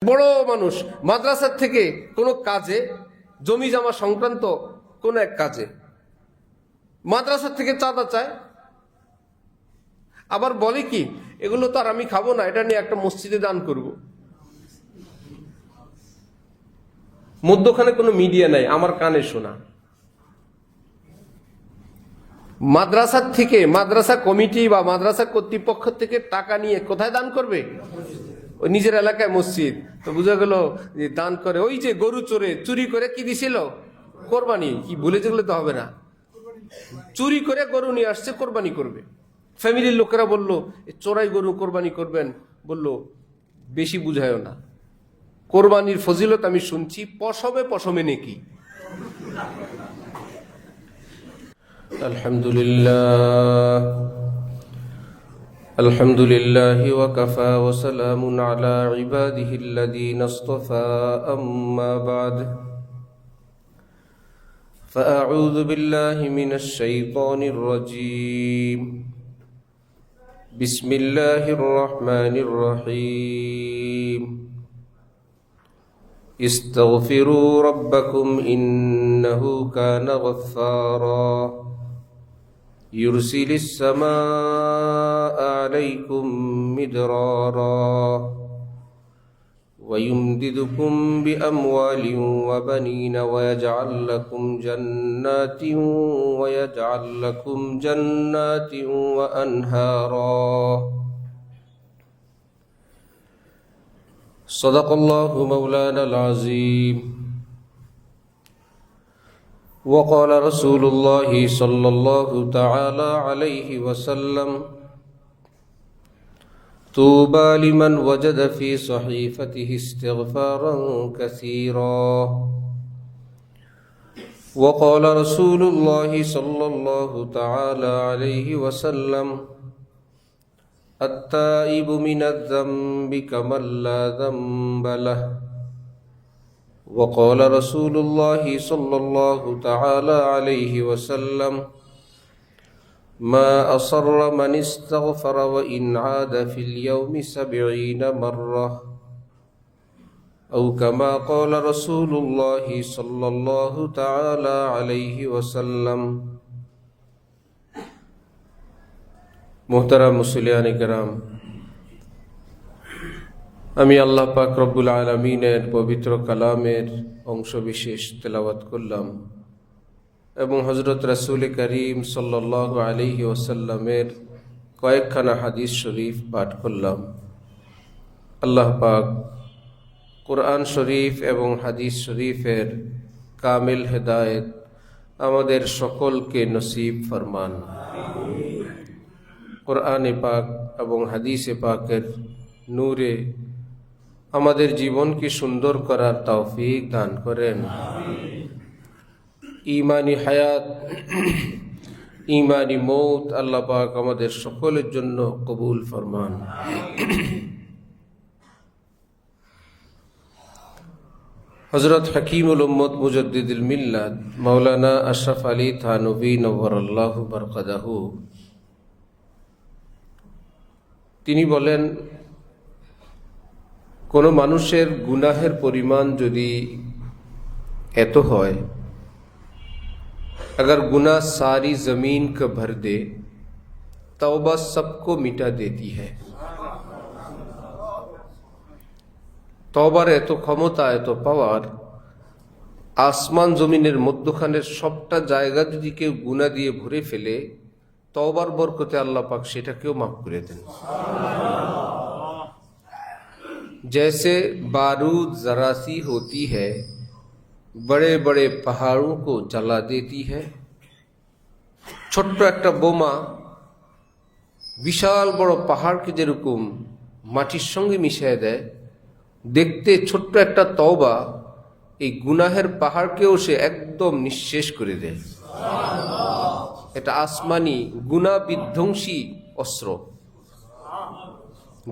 বড় মানুষ মাদ্রাসার থেকে কোনো কাজে, জমি জমা সংক্রান্ত কোন এক কাজে মাদ্রাসার থেকে চাঁদা চায়, আবার বলে কি এগুলো তো আর আমি খাবো না, এটা নিয়ে একটা মসজিদে দান করব। মধ্যখানে কোনো মিডিয়া নাই, আমার কানে শোনা। মাদ্রাসার থেকে, মাদ্রাসা কমিটি বা মাদ্রাসা কর্তৃপক্ষ থেকে টাকা নিয়ে কোথায় দান করবে? ওই নিজের এলাকায় মসজিদ। তো বুঝা গেল যে দান করে, ওই যে গরু চুরি করে কি দিছিল? কোরবানি। কি ভুলে যেগুলো তো হবে না, চুরি করে গরু নিয়ে আসছে, কোরবানি করবে। ফ্যামিলির লোকেরা বলল চোরাই গরু কোরবানি করবেন, বলল বেশি বুঝায়ও না, কোরবানির ফজিলত আমি শুনছি, পশমে পশমে নেকি। আলহামদুলিল্লাহ আলহামদুলিল্লাহি ওয়া কাফা ওয়া সালামুন আলা ইবাদিহিল্লাযীনা ইসতাফা, আম্মা বা'দ। فأعوذ بالله من الشيطان الرجيم. بسم الله الرحمن الرحيم. استغفروا ربكم إنه كان غفارا يرسل السماء عليكم مدرارا ويمددكم بأموال وبنين ويجعل لكم جنات وأنهارا. صدق الله مولانا العظيم. وقال رسول الله صلى الله تعالى عليه وسلم: طوبى لمن وجد في صحيفته استغفارا كثيرا. وقال رسول الله صلى الله تعالى عليه وسلم: التائب من الذنب كمن لا ذنب له. وقال رسول الله صلى الله تعالى عليه وسلم: ما أصر من استغفر وإن عاد في اليوم 70 مرة، أو كما قال رسول الله صلى الله تعالى عليه وسلم. মোহতারাম মুসলিয়ানে কেরাম, আমি আল্লাহ পাক রব্বুল আলামিনের পবিত্র কালামের অংশ বিশেষ তেলাওয়াত করলাম এবং হযরত রাসূল করিম সাল্লাল্লাহু আলাইহি ওয়াসাল্লামের কয়েকখানা হাদিস শরীফ পাঠ করলাম। আল্লাহ পাক কোরআন শরীফ এবং হাদিস শরীফের কামিল হেদায়েত আমাদের সকলকে নসিব ফরমান। কোরআনে পাক এবং হাদিসে পাকের নূরে আমাদের জীবনকে সুন্দর করার তৌফিক দান করেন। ঈমানি হায়াত, ঈমানি মৌত আল্লাহ পাক আমাদের সকলের জন্য কবুল ফরমান। হযরত হাকিমুল উম্মত মুজাদ্দিদুল মিল্লাত মাওলানা আশরাফ আলী থানভী নওয়ারাল্লাহু বারকাতাহু, তিনি বলেন, কোনো মানুষের গুনাহের পরিমাণ যদি এত হয়, अगर गुनाह सारी जमीन को भर दे, तौबा सबको मिटा देती है। তওবার এত ক্ষমতা, এত পাওয়ার, আসমান জমিনের মধ্যখানের সবটা জায়গা যদি কেউ গুনাহ দিয়ে ভরে ফেলে, তওবার বরকতে আল্লাহ পাক সেটাকেও মাফ করে দেন। जैसे बारूद जरा सी होती है, बड़े बड़े पहाड़ों को जला देती है। ছোট্ট একটা বোমা বিশাল বড় পাহাড়কে যেরকম মাটির সঙ্গে মিশিয়ে দেয়, দেখতে ছোট্ট একটা তওবা এই গুনাহের পাহাড়কেও সে একদম নিঃশেষ করে দেয়। এটা আসমানি গুনাহ বিধ্বংসী অস্ত্র,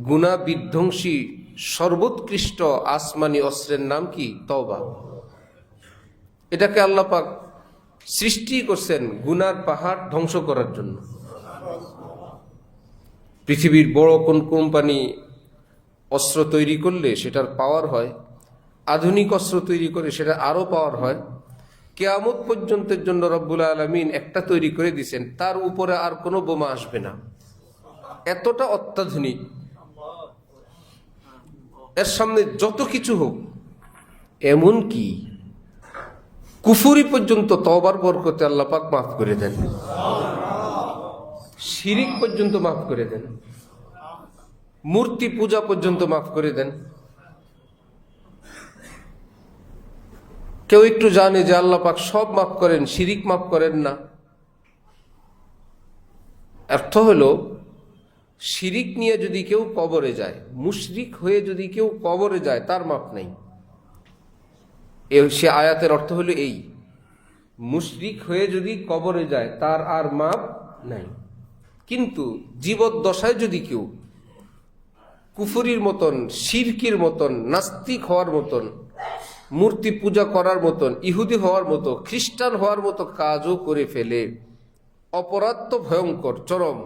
গুনাহ বিধ্বংসী সর্বোৎকৃষ্ট আসমানি অস্ত্রের নাম কি? তওবা। এটাকে আল্লাহ পাক সৃষ্টি করছেন গুনার পাহাড় ধ্বংস করার জন্য। পৃথিবীর বড় কোন কোম্পানি অস্ত্র তৈরি করলে সেটার পাওয়ার হয়, আধুনিক অস্ত্র তৈরি করে সেটা আরো পাওয়ার হয়। কিয়ামত পর্যন্তের জন্য রব্বুল আলামিন একটা তৈরি করে দিয়েছেন, তার উপরে আর কোনো বোমা আসবে না, এতটা অত্যাধুনিক। এর সামনে যত কিছু হোক, এমন কি কুফুরি পর্যন্ত তওবার বরকতে আল্লাহ পাক মাফ করে দেন, শিরিক পর্যন্ত মাফ করে দেন, মূর্তি পূজা পর্যন্ত মাফ করে দেন। কেউ একটু জানে যে আল্লাহ পাক সব মাফ করেন, শিরিক মাফ করেন না। অর্থ হলো, শিরিক নিয়ে যদি কেউ কবরে যায়, মুশরিক হয়ে যদি কেউ কবরে যায়, তার মাফ নেই। সে আয়াতের অর্থ হলো এই, মুশরিক হয়ে যদি কবরে যায় তার আর মাফ নাই। কিন্তু জীবদ্দশায় যদি কেউ কুফরির মতন, শিরকির মতন, নাস্তিক হওয়ার মতন, মূর্তি পূজা করার মতন, ইহুদি হওয়ার মতো, খ্রিস্টান হওয়ার মতো কাজও করে ফেলে, অপরাধ তো ভয়ঙ্কর, চরম,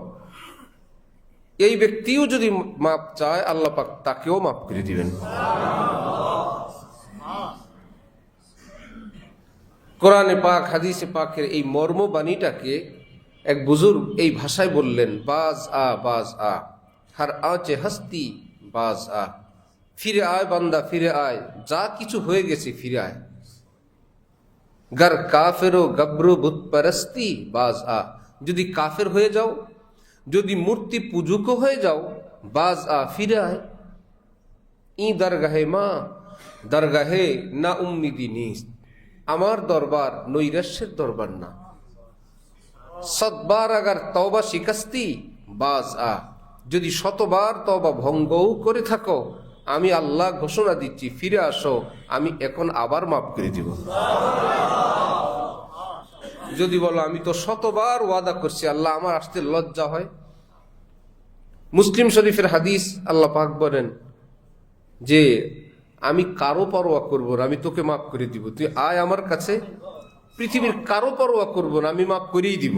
এই ব্যক্তিও যদি মাপ চায় আল্লাহ পাক তাকেও মাফ করে দিবেন। কোরআনে পাক, হাদিসে পাকের এই মর্মবাণীটাকে এক বুজুর্গ এই ভাষায় বললেন, বাজ আ বাজ আ, হার আঁচে হস্তি বাজ আ, ফিরে আয় বান্দা ফিরে আয়, যা কিছু হয়ে গেছে ফিরে আয়। গার কাফেরো গব্রু বুত পরস্তি বাজ আ, যদি কাফের হয়ে যাও, যদি মূর্তি পূজক হয়ে যাও, বাজ আ ফিরে আয়। ই দরগাহে মা দরগাহে না উম্মিদি নিস্ত, আমার দরবার নৈরাশ্যের দরবার না। সতবার আগার তওবা শিকাস্তি বাজ আ, যদি শতবার তওবা ভঙ্গও করে থাকো, আমি আল্লাহ ঘোষণা দিচ্ছি ফিরে আসো, আমি এখন আবার মাফ করে দিব। যদি বলো আমি তো শতবার ওয়াদা করছি আল্লাহ, আমার আসতে লজ্জা হয়। মুসলিম শরীফের হাদিস, আল্লাহ পাক বলেন যে আমি কারো পরোয়া করবো না, আমি তোকে মাফ করে দিব, তুই আয় আমার কাছে, পৃথিবীর কারো পরোয়া করবো না, আমি মাফ করেই দিব।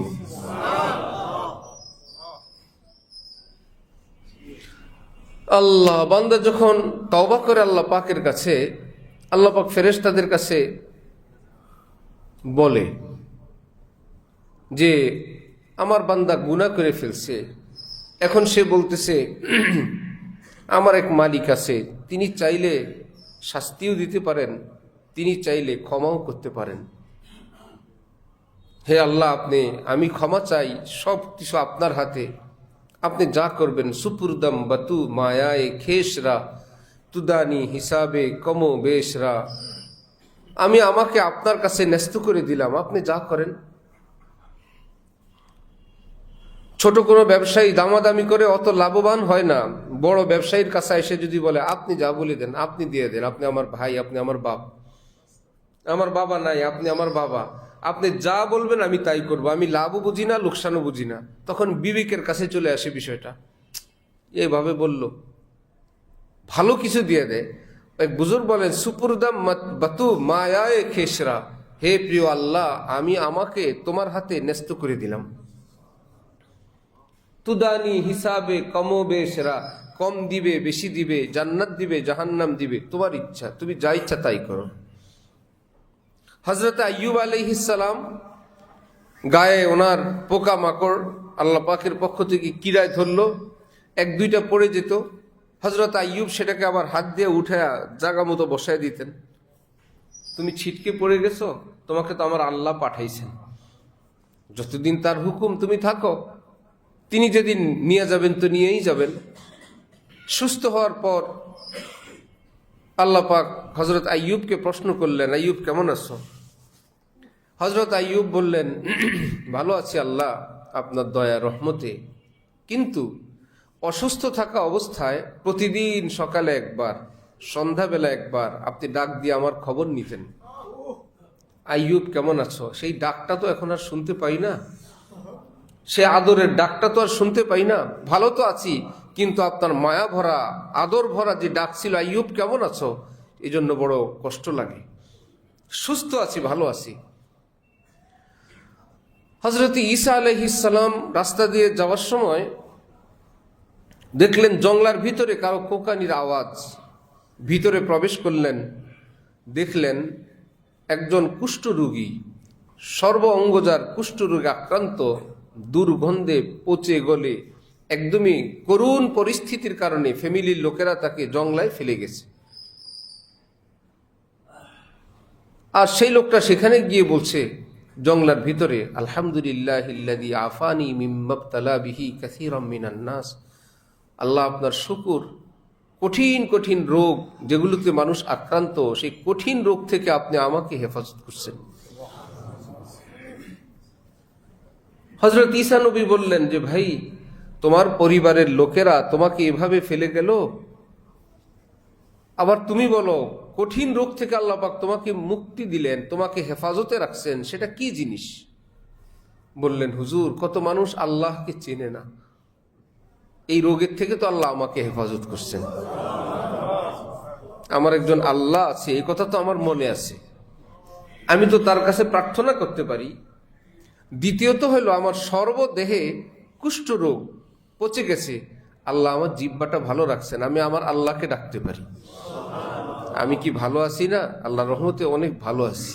আল্লাহ বান্দা যখন তওবা করে আল্লাহ পাকের কাছে, আল্লাহ পাক ফেরেশতাদের কাছে বলে যে আমার বান্দা গুনাহ করে ফেলছে, এখন সে বলতেছে আমার এক মালিক আছে, তিনি চাইলে শাস্তিও দিতে পারেন, তিনি চাইলে ক্ষমাও করতে পারেন। হে আল্লাহ, আমি ক্ষমা চাই, সব কিছু আপনার হাতে, আপনি যা করবেন। সুপুরদম বাতু মায়ায়ে খেসরা তুদানি হিসাবে কমো বেশরা, আমাকে আপনার কাছে ন্যস্ত করে দিলাম, আপনি যা করেন। ছোট কোনো ব্যবসায়ী দামাদামি করে অত লাভবান হয় না। বড় ব্যবসায়ীর কাছে এসে যদি বলে আপনি যা বলে দেন, আপনি দিয়ে দেন, আপনি আমার ভাই, আপনি আমার বাপ, আমার বাবা নাই, আপনি আমার বাবা, আপনি যা বলবেন আমি তাই করব, আমি লাভও বুঝি না লোকসানও বুঝি না। তখন বিবেকের কাছে চলে আসে বিষয়টা, এইভাবে বলল, ভালো কিছু দিয়ে দেয়। এক বুজুর্গ বলেন, সুপুরদাম বাতু মায়ায়ে খেসরা, হে প্রিয় আল্লাহ, আমাকে তোমার হাতে ন্যস্ত করে দিলাম। তুদানি হিসাবে কমো বেশরা, কম দিবে বেশি দিবে, জান্নাত দিবে জাহান্নাম দিবে, তোমার ইচ্ছা, তুমি যা ইচ্ছা তাই করো। হযরত আইয়ুব আলাইহিস সালাম, গায়ে ওনার পোকা মাকড় আল্লাহ পাকের পক্ষ থেকে কিরায় ধরলো, এক দুইটা পড়ে যেত, হযরত আইয়ুব সেটাকে আবার হাত দিয়ে উঠে জায়গা মতো বসায় দিতেন। তুমি ছিটকে পড়ে গেছো, তোমাকে তো আমার আল্লাহ পাঠাইছেন, যতদিন তার হুকুম তুমি থাকো, তিনি যেদিন নিয়ে যাবেন তো নিয়েই যাবেন। সুস্থ হওয়ার পর আল্লাহ পাক হযরত আইয়ুবকে প্রশ্ন করলেন, আইয়ুব কেমন আছো? হযরত আইয়ুব বললেন, ভালো আছি আল্লাহ আপনার দয়া রহমতে, কিন্তু অসুস্থ থাকা অবস্থায় প্রতিদিন সকালে একবার, সন্ধ্যাবেলা একবার আপনি ডাক দিয়ে আমার খবর নিতেন, আইয়ুব কেমন আছো? সেই ডাকটা তো এখন আর শুনতে পাই না, সে আদরের ডাকটা তো আর শুনতে পাই না। ভালো তো আছি, কিন্তু আপনার মায়া ভরা, আদর ভরা যে ডাক ছিল, আইয়ুব কেমন আছো, এই জন্য বড় কষ্ট লাগে। সুস্থ আছি, ভালো আছি। হযরত ঈসা আলাইহিস সালাম রাস্তা দিয়ে যাওয়ার সময় দেখলেন জংলার ভিতরে কারো কোকানির আওয়াজ, ভিতরে প্রবেশ করলেন, দেখলেন একজন কুষ্ঠরোগী, সর্ব অঙ্গজার কুষ্ঠরোগে আক্রান্ত, দুর্গন্ধে পচে গলে একদমই করুণ পরিস্থিতির কারণে ফ্যামিলির লোকেরা তাকে জংলায় ফেলে গেছে। আর সেই লোকটা সেখানে গিয়ে বলছে জংলার ভিতরে, আলহামদুলিল্লাহিল্লাযী আফানি মিম্মা ইবতালা বিহি কাসীরাম মিনান নাস। আল্লাহ আপনার শুকর, কঠিন কঠিন রোগ যেগুলোতে মানুষ আক্রান্ত, সেই কঠিন রোগ থেকে আপনি আমাকে হেফাজত করছেন। হযরত ঈসা নবী বললেন যে ভাই, তোমার পরিবারের লোকেরা তোমাকে এভাবে ফেলে গেল, আবার তুমি বলো কঠিন রোগ থেকে আল্লাহ পাক তোমাকে মুক্তি দিলেন, তোমাকে হেফাজতে রাখছেন, সেটা কি জিনিস? বললেন, হুজুর, কত মানুষ আল্লাহকে চেনে না, এই রোগের থেকে তো আল্লাহ আমাকে হেফাজত করছেন। আমার একজন আল্লাহ আছে, এই কথা তো আমার মনে আছে, আমি তো তার কাছে প্রার্থনা করতে পারি। দ্বিতীয়ত হলো আমার সর্বদেহে কুষ্ঠ রোগ পচে গেছে, আল্লাহ আমার জিহ্বাটা ভালো রাখছেন, আমি আমার আল্লাহকে ডাকতে পারি। আমি কি ভালো আছি না? আল্লাহর রহমতে অনেক ভালো আছি।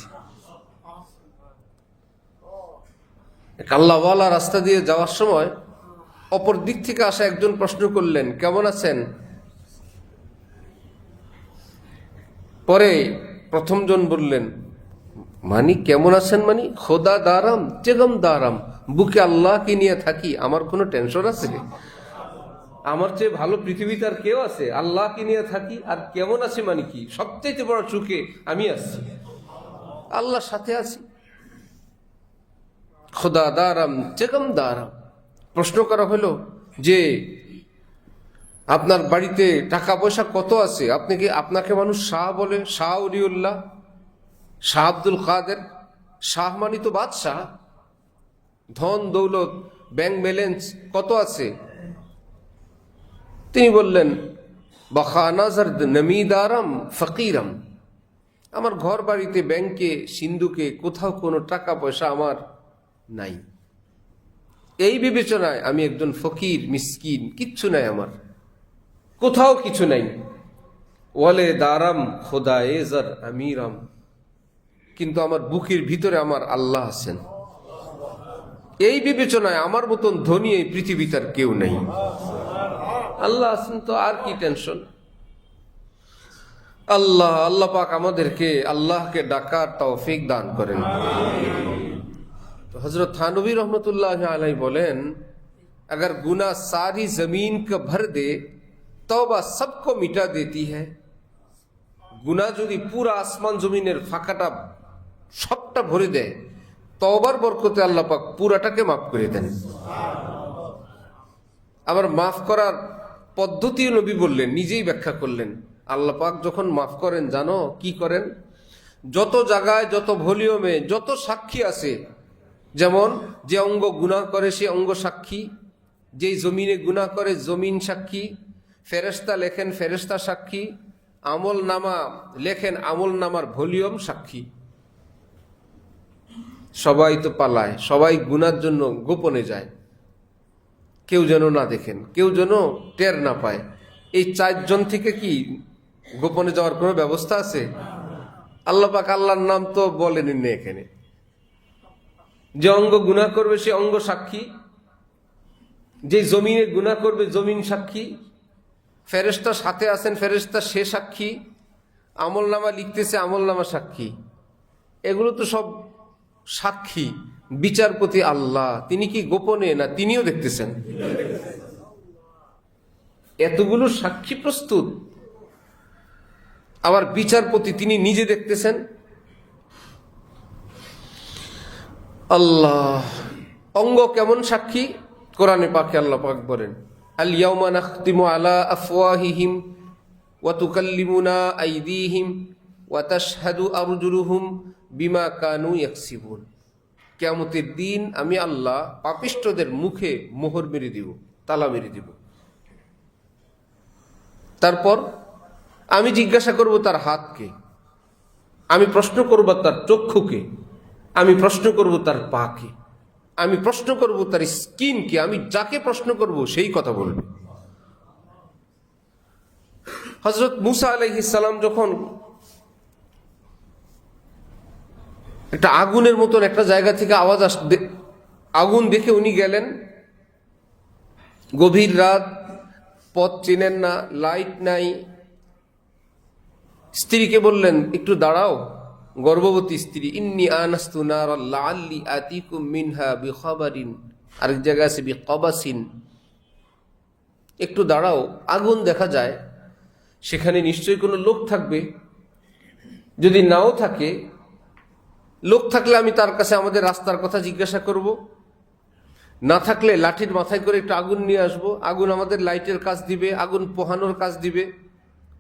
আল্লাহওয়ালা রাস্তা দিয়ে যাওয়ার সময় অপর দিক থেকে আসা একজন প্রশ্ন করলেন, কেমন আছেন? পরে প্রথমজন বললেন, মানি কেমন আছেন মানি? খোদা দারাম চেগম দারাম, বুকে আল্লাহকে নিয়ে থাকি, আমার কোনো টেনশন আছে? আমার চেয়ে ভালো পৃথিবীতে আর কেউ আছে? আল্লাহকে নিয়ে থাকি, আর কেমন আছে মানে কি? সবচেয়ে বড় সুখে আমি আছি, আল্লাহর সাথে আছি। খোদা দারাম চেগম দারাম। প্রশ্ন করা হলো যে আপনার বাড়িতে টাকা পয়সা কত আছে? আপনাকে মানুষ শাহ বলে, শাহ ওলিউল্লাহ, শাহ আব্দুল কাদের। শাহ মানি তো বাদশাহ, ধন দৌলত ব্যাংক ব্যালেন্স কত আছে? তিনি বললেন, বখানাজার নমিদারাম ফকিরাম, আমার ঘর বাড়িতে ব্যাংকে সিন্ধুকে কোথাও কোনো টাকা পয়সা আমার নাই, এই বিবেচনায় আমি একজন ফকির মিসকিন, কিচ্ছু নাই আমার, কোথাও কিছু নাই। ওয়ালে দারাম খোদায়ে জার আমিরাম, কিন্তু আমার বুকের ভিতরে আমার আল্লাহ আছেন, এই বিবেচনায় আমার মতন ধনী এই পৃথিবীতে আর কেউ নেই। আল্লাহ আছেন তো আর কি টেনশন? আল্লাহ পাক আমাদেরকে আল্লাহকে ডাকার তৌফিক দান করেন। হযরত থানবী रहमतुल्लाह अलैहि বলেন, अगर गुनाह सारी जमीन का भर दे तौबा सबको मिटा देती है। गुनाह যদি পুরা আসমান জমিনের ফাঁকাটা সবটা ভরে দেয়, তওবার বরকতে আল্লাহ পাক পুরাটাকে মাফ করে দেন। আবার মাফ করার পদ্ধতিও নবী বললেন, নিজেই ব্যাখ্যা করলেন। আল্লাহ পাক যখন মাফ করেন, জানো কি করেন? যত জায়গায়, যত ভলিউমে, যত সাক্ষী আছে, যেমন যে অঙ্গ গুনাহ করে সে অঙ্গ সাক্ষী, যেই জমিনে গুনাহ করে জমিন সাক্ষী, ফেরেশতা লেখেন ফেরেশতা সাক্ষী, আমল নামা লেখেন আমল নামার ভলিউম সাক্ষী। সবাই তো পালায়, সবাই গুনার জন্য গোপনে যায়, কেউ যেন না দেখেন, কেউ যেন টের না পায়। এই 4 জন থেকে কি গোপনে যাওয়ার কোনো ব্যবস্থা আছে? আল্লাহ পাক আল্লাহর নাম তো বলেনি না এখানে। যে অঙ্গ গুনাহ করবে সে অঙ্গ সাক্ষী, যে জমিনে গুনাহ করবে জমিন সাক্ষী, ফেরেশতা সাথে আছেন ফেরেশতা সে সাক্ষী, আমল নামা লিখতেছে আমল নামা সাক্ষী। এগুলো তো সব সাক্ষী। বিচারপতি আল্লাহ, তিনি কি গোপনে না তিনিও দেখতেছেন? এতগুলো সাক্ষী প্রস্তুত, আবার বিচারপতি তিনি নিজে দেখতেছেন। আল্লাহ অঙ্গ কেমন সাক্ষী? কোরআনে পাকে আল্লাহ পাক বলেন, আল ইয়াউমা নাখতিমু আলা আফওয়াহিহিম ওয়া তুকাল্লিমুনা আইদিহিম ওয়া তাশহাদু আরজুলুহুম বিমা কানু ইয়াকসিবুন। কিয়ামতের দিন আমি আল্লাহ পাপিষ্ঠদের মুখে মোহর মেরে দিব, তালা মেরে দিব। তারপর আমি জিজ্ঞাসা করব তার হাতকে, আমি প্রশ্ন করব তার চক্ষুকে, আমি প্রশ্ন করব তার পাকে, আমি প্রশ্ন করব তার স্কিনকে। আমি যাকে প্রশ্ন করব সেই কথা বলবে। হযরত মুসা আলাইহিস সালাম যখন একটা আগুনের মতন একটা জায়গা থেকে আওয়াজ আগুন দেখে উনি গেলেন, গভীর রাত, পথ চেনেন না, লাইট নাই। স্ত্রীকে বললেন একটু দাঁড়াও, গর্ভবতী স্ত্রী, ইন্নী আনাস্তু নারান লাআল্লি আতিকুম মিনহা বিখাবারিন, আরেক জায়গায় আছে বিকবাসিন, একটু দাঁড়াও, আগুন দেখা যায়, সেখানে নিশ্চয়ই কোনো লোক থাকবে, যদি নাও থাকে, লোক থাকলে আমি তার কাছে আমাদের রাস্তার কথা জিজ্ঞাসা করব, না থাকলে লাঠির মাথায় করে একটু আগুন নিয়ে আসবো, আগুন আমাদের লাইটের কাজ দিবে, আগুন পোহানোর কাজ দিবে,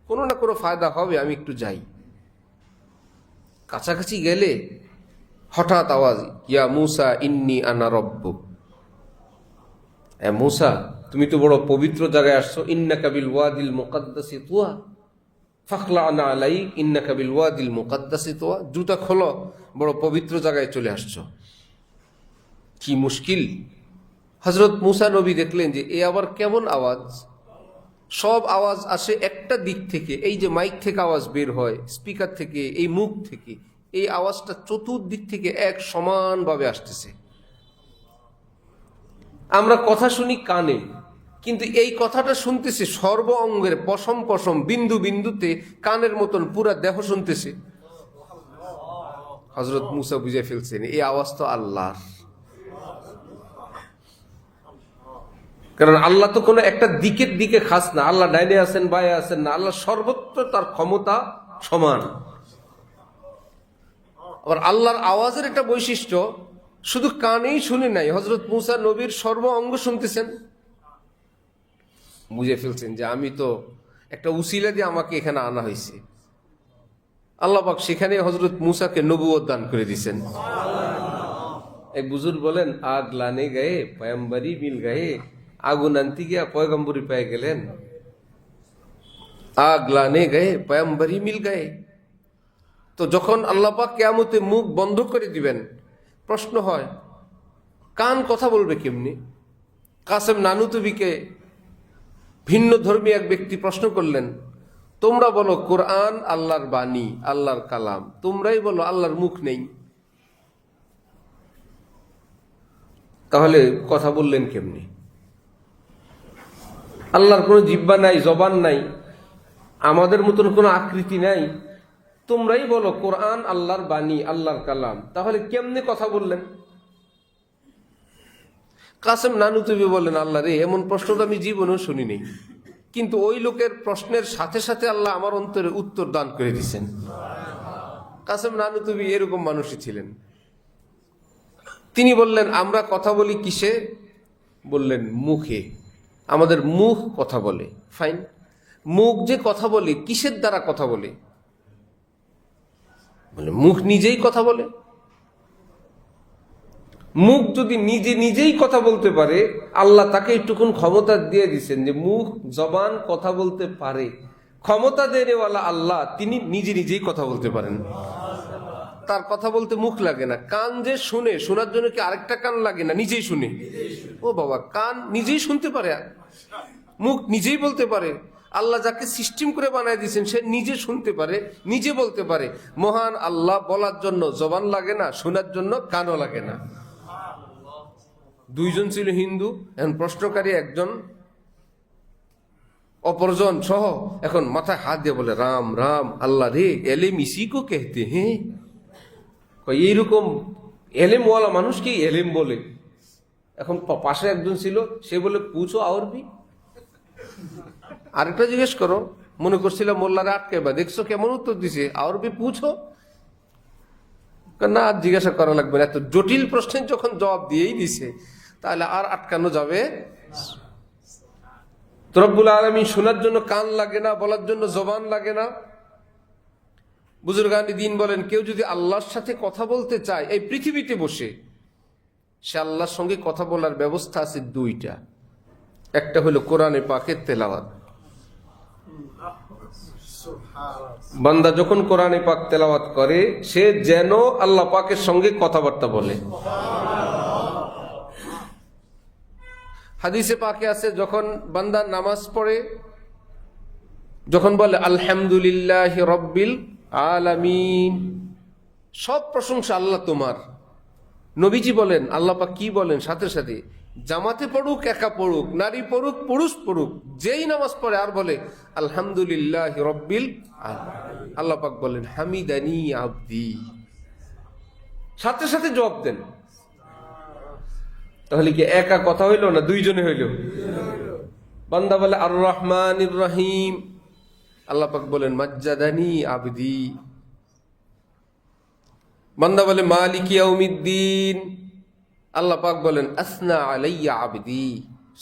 কোনো না কোনো ফায়দা হবে, আমি একটু যাই। কাছাকাছি গেলে হঠাৎ আওয়াজ, ইয়া মুসা ইন্নী আনা রব্বুক, মুসা তুমি তো বড় পবিত্র জায়গায় আসছো, ইন্নাকা বিল ওয়াদিল মুকাদ্দাসি তুয়া ফাখলা'না আলাইক ইন্নাকা বিল ওয়াদিল মুকাদ্দাসি তুয়া, জুতা খোলো, বড় পবিত্র জায়গায় চলে আসছো। কি মুশকিল। হযরত মুসা নবী দেখলেন যে এ আবার কেমন আওয়াজ, সব আওয়াজ আসে একটা দিক থেকে, এই যে মাইক থেকে আওয়াজ বের হয়, স্পিকার থেকে, এই মুখ থেকে, এই আওয়াজটা চতুর্দিক থেকে এক সমানভাবে আসতেছে। আমরা কথা শুনি কানে, কিন্তু এই কথাটা শুনতেছে সর্ব অঙ্গের, পশম পশম, বিন্দু বিন্দুতে, কানের মতন পুরা দেহ শুনতেছে। হযরত মুসা বুঝে ফেলছেন এই আওয়াজ তো আল্লাহর, কারণ আল্লাহ তো কোনো একটা দিকের দিকে খাস না, আল্লাহ ডাইনে আছেন বায়ে আছেন না, আল্লাহ সর্বত্র তার ক্ষমতা সমান। আবার আল্লাহর আওয়াজের একটা বৈশিষ্ট্য, শুধু কানেই শুনে নাই, হযরত মুসা নবীর সর্ব অঙ্গ শুনতেছেন। বুঝে ফেলছেন যে আমি তো একটা উসিলা দিয়ে আমাকে এখানে আনা হয়েছে। আল্লাহ পাক সেখানে হযরত মুসাকে নবুয়ত দান করে দিয়েছেন। এক বুজুর্গ বলেন, আগ লানে গায়ে পয়গম্বরি মিল গায়ে, আগুন আনতে গিয়া পয়গম্বরি পেয়ে গেলেন। আগ লানে গায়ে পয়গম্বরি মিল গায়ে। তো যখন আল্লাহ পাক কিয়ামতে মুখ বন্ধ করে দিবেন, প্রশ্ন হয় কান কথা বলবে কেমনি? কাসেম নানুতুবিকে ভিন্ন ধর্মী এক ব্যক্তি প্রশ্ন করলেন, তোমরা বলো কোরআন আল্লাহর বাণী, আল্লাহর কালাম, তোমরাই বলো আল্লাহর মুখ নেই, তাহলে কথা বললেন কেমনি? আল্লাহর কোনো জিহ্বা নাই, জবান নাই, আমাদের মতন কোনো আকৃতি নাই, তোমরাই বলো কোরআন আল্লাহর বাণী, আল্লাহর কালাম, তাহলে কেমনে কথা বললেন? কাসেম নানুতুবি বলেন, আল্লাহ রে, এমন প্রশ্ন তো আমি জীবনেও শুনি নেই, কিন্তু ওই লোকের প্রশ্নের সাথে সাথে আল্লাহ আমার অন্তরে উত্তর দান করে দিয়েছেন। কাসেম নানুতুবি এরকম মানুষই ছিলেন। তিনি বললেন, আমরা কথা বলি কিসে? বললেন মুখে, আমাদের মুখ কথা বলে। ফাইন, মুখ যে কথা বলে, কিসের দ্বারা কথা বলে? বলে মুখ নিজেই কথা বলে। মুখ যদি নিজে নিজেই কথা বলতে পারে, আল্লাহ তাকে একটুকুন ক্ষমতা দিয়ে দিচ্ছেন যে মুখ জবান কথা বলতে পারে, ক্ষমতা দেনেওয়ালা আল্লাহ তিনি নিজে নিজেই কথা বলতে পারেন। তার কথা বলতে মুখ লাগে না। কান যে শুনে, শোনার জন্য কি আরেকটা কান লাগে না? নিজেই শুনে। ও বাবা, কান নিজেই শুনতে পারে, মুখ নিজেই বলতে পারে। আল্লাহ যাকে সিস্টেম করে বানায় দিয়েছেন সে নিজে শুনতে পারে, নিজে বলতে পারে। মহান আল্লাহ বলার জন্য জবান লাগে না, শোনার জন্য কানও লাগে না। দুইজন ছিল হিন্দু, এখন প্রশ্নকারী একজন, অপরজন সহ, এখন মাথায় হাত দিয়ে বলে, রাম রাম, আল্লাহ রে, এলেম ইসি কো কেহতে হ্যাঁ। এইরকম এলেমওয়ালা মানুষকে এলেম বলে। এখন পাশে একজন ছিল, সে বলে পুছো আরবি। আরেকটা জিজ্ঞেস করো, মনে করছিলাম মোল্লারে আটকাইবা, দেখছো কেমন উত্তর দিছে, আরবি পুছো না, আর জিজ্ঞাসা করা লাগবে না। এত জটিল প্রশ্নের যখন জবাব দিয়েই দিছে, তাহলে আর আটকানো যাবে? তো রব্বুল আলামিন শোনার জন্য কান লাগে না, বলার জন্য জবান লাগে না। বুজুর্গানি দিন বলেন, কেউ যদি আল্লাহর সাথে কথা বলতে চায় এই পৃথিবীতে বসে, সে আল্লাহর সঙ্গে কথা বলার ব্যবস্থা আছে দুইটা। একটা হলো কোরআনে পাকের তেলাওয়াত। বান্দা যখন কোরআনে পাক তেলাওয়াত করে, সে যেন আল্লাহ পাকের সঙ্গে কথাবার্তা বলে। হাদিসে পাকে আছে, যখন বান্দা নামাজ পড়ে, যখন বলে আলহামদুলিল্লাহ রব্বিল আলামিন, সব প্রশংসা আল্লাহ তোমার। নবীজি বলেন, আল্লাহ পাক কি বলেন সাথে সাথে, জামাতে পড়ুক একা পড়ুক, নারী পড়ুক পুরুষ পড়ুক, যেই নামাজ পড়ে আর বলে আলহামদুলিল্লাহ রব্বিল আলামিন, আল্লাহ পাক বলেন হামিদানি আবদি, সাথে সাথে জবাব দেন। তাহলে কি একা কথা হইল না দুইজনে হইল? বান্দা বলে আর রহমানির রহিম, আল্লাহ পাক বলেন মাজ্জাদানি আবদি। বান্দা বলে মালিক ইয়াউমিদ্দিন, আল্লাহ পাক বলেন আসনা আলাইয়া আবদি।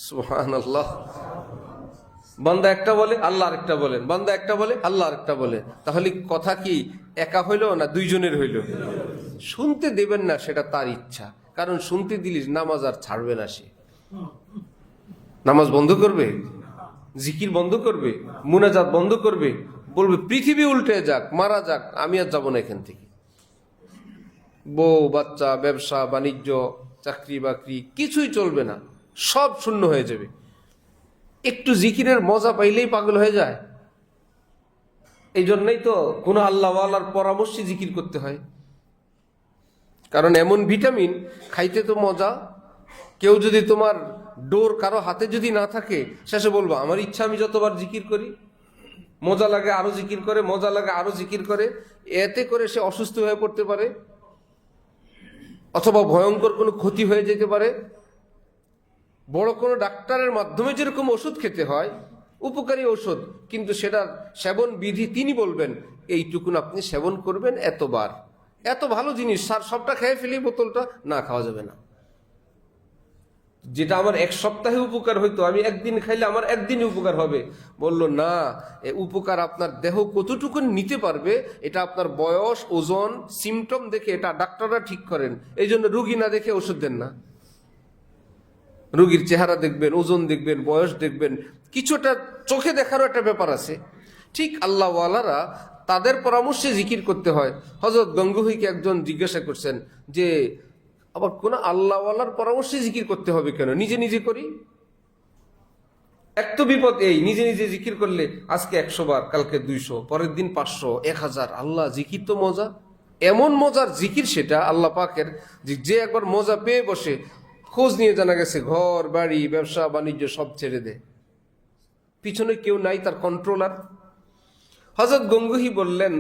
সুবহানাল্লাহ। বান্দা একটা বলে আল্লাহ আরেকটা বলেন, বান্দা একটা বলে আল্লাহ আরেকটা বলে। তাহলে কথা কি একা হইল না দুইজনের হইল? শুনতে দেবেন না সেটা তার ইচ্ছা, কারণ শুনতে দিলে নামাজ আর ছাড়বে না। সে নামাজ বন্ধ করবে, জিকির বন্ধ করবে, মুনাজাত বন্ধ করবে, বলবে পৃথিবী উল্টে যাক, মারা যাক, আমি আর যাবো না এখান থেকে। বউ বাচ্চা, ব্যবসা বাণিজ্য, চাকরি বাকরি কিছুই চলবে না, সব শূন্য হয়ে যাবে। একটু জিকিরের মজা পাইলেই পাগল হয়ে যায়। এই জন্যই তো কোন আল্লাহওয়ালার পরামর্শে জিকির করতে হয়, কারণ এমন ভিটামিন খাইতে তো মজা। কেউ যদি তোমার ডোর কারো হাতে যদি না থাকে, শেষে বলবো আমার ইচ্ছা আমি যতবার জিকির করি, মজা লাগে আরো জিকির করে, মজা লাগে আরো জিকির করে। এতে করে সে অসুস্থ হয়ে পড়তে পারে, অথবা ভয়ঙ্কর কোনো ক্ষতি হয়ে যেতে পারে। বড় কোনো ডাক্তারের মাধ্যমে যেরকম ওষুধ খেতে হয়, উপকারী ওষুধ, কিন্তু সেটার সেবন বিধি তিনি বলবেন এইটুকুন আপনি সেবন করবেন এতবার। এত ভালো জিনিস, স্যার সবটা খেয়ে ফেলি, বোতলটা না খাওয়া যাবে না। যেটা আমার এক সপ্তাহে উপকার হইতো, আমি একদিন খাইলে আমার একদিন উপকার হবে। বলল না, এ উপকার আপনার দেহ কতটুকু নিতে পারবে এটা আপনার বয়স, ওজন, সিমটম দেখে এটা ডাক্তাররা ঠিক করেন। এই জন্য রুগী না দেখে ওষুধ দেন না। রুগীর চেহারা দেখবেন, ওজন দেখবেন, বয়স দেখবেন, কিছুটা চোখে দেখারও একটা ব্যাপার আছে। ঠিক আল্লাহওয়ালারা তাদের পরামর্শে জিকির করতে হয়। হযরত গঙ্গুহিকে একজন জিজ্ঞাসা করছেন যে আবার কোন আল্লাহওয়ালার পরামর্শে জিকির করতে হবে কেন, নিজে নিজে করি। এক তো বিপদ এই, নিজে নিজে জিকির করলে আজকে 100 বার, কালকে 200, পরের দিন 500, 1000। আল্লাহ জিকির তো মজা, এমন মজার জিকির সেটা আল্লাহ পাকের, যে একবার মজা পেয়ে বসে, খোঁজ নিয়ে জানা গেছে ঘর বাড়ি ব্যবসা বাণিজ্য সব ছেড়ে দেয়, পিছনে কেউ নাই তার কন্ট্রোলার। হযরত গঙ্গুহি বললেন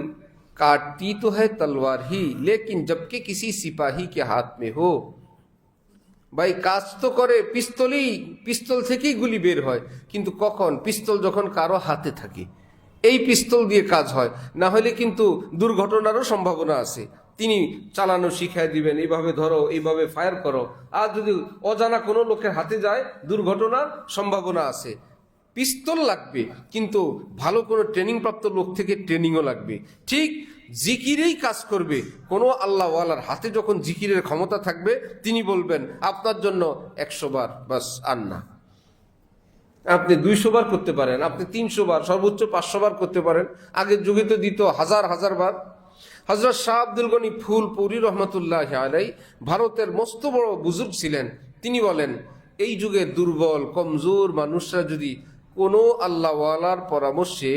কাটতি তো হ্যায় তলওয়ার হি, লেকিন জবকে কিসি সিপাহী কে হাত মে হো। ভাই কাজ তো করে পিস্তল থেকেই গুলি বের হয়, কিন্তু কখন? পিস্তল যখন কারো হাতে থাকে, এই পিস্তল দিয়ে কাজ হয়। না হলে কিন্তু দুর্ঘটনারও সম্ভাবনা আছে। তিনি চালানো শিখাই দিবেন, এইভাবে ধরো, এইভাবে ফায়ার করো। আর যদি অজানা কোনো লোকের হাতে যায়, দুর্ঘটনার সম্ভাবনা আছে। পিস্তল লাগবে, কিন্তু ভালো কোনো ট্রেনিং প্রাপ্ত লোক থেকে ট্রেনিংও লাগবে। ঠিক জিকিরেই কাজ করবে। কোনো আল্লাহওয়ালার হাতে যখন জিকিরের ক্ষমতা থাকবে, তিনি বলবেন আপনার জন্য 100 বার, বাস আর না। আপনি 200 বার করতে পারেন, আপনি 300 বার, সর্বোচ্চ 500 বার করতে পারেন। আগের যুগে তো দিত হাজার হাজার বার। হযরত শাহ আব্দুল গনি ফুলপুরি রহমতুল্লাহ আলাইহি ভারতের মস্ত বড় বুজুর্গ ছিলেন। তিনি বলেন এই যুগে দুর্বল কমজোর মানুষরা যদি কোনো আল্লাহওয়ালার পরামর্শে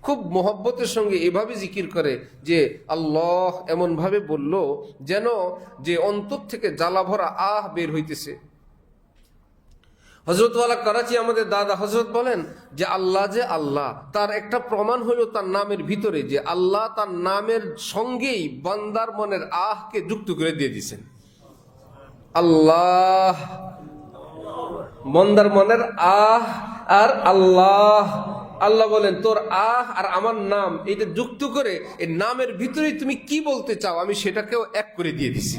খুব মহব্বতের সঙ্গে এভাবে জিকির করে যে আল্লাহ এমন ভাবে বলল যেন যে অন্তর থেকে জ্বালা ভরা আহ বের হইতেছে। হযরতওয়ালা করাচি আমাদের দাদা হযরত বলেন যে আল্লাহ তার একটা প্রমাণ হলো তার নামের ভিতরে, যে আল্লাহ তার নামের সঙ্গেই বান্দার মনের আহকে যুক্ত করে দিয়ে দিয়েছেন। আল্লাহ, বান্দার মনের আহ আর আল্লাহ। আল্লাহ বলেন তোর আহ আর আমার নাম এটা যুক্ত করে এই নামের ভিতরে তুমি কি বলতে চাও আমি সেটাকেও এক করে দিয়ে দিছি।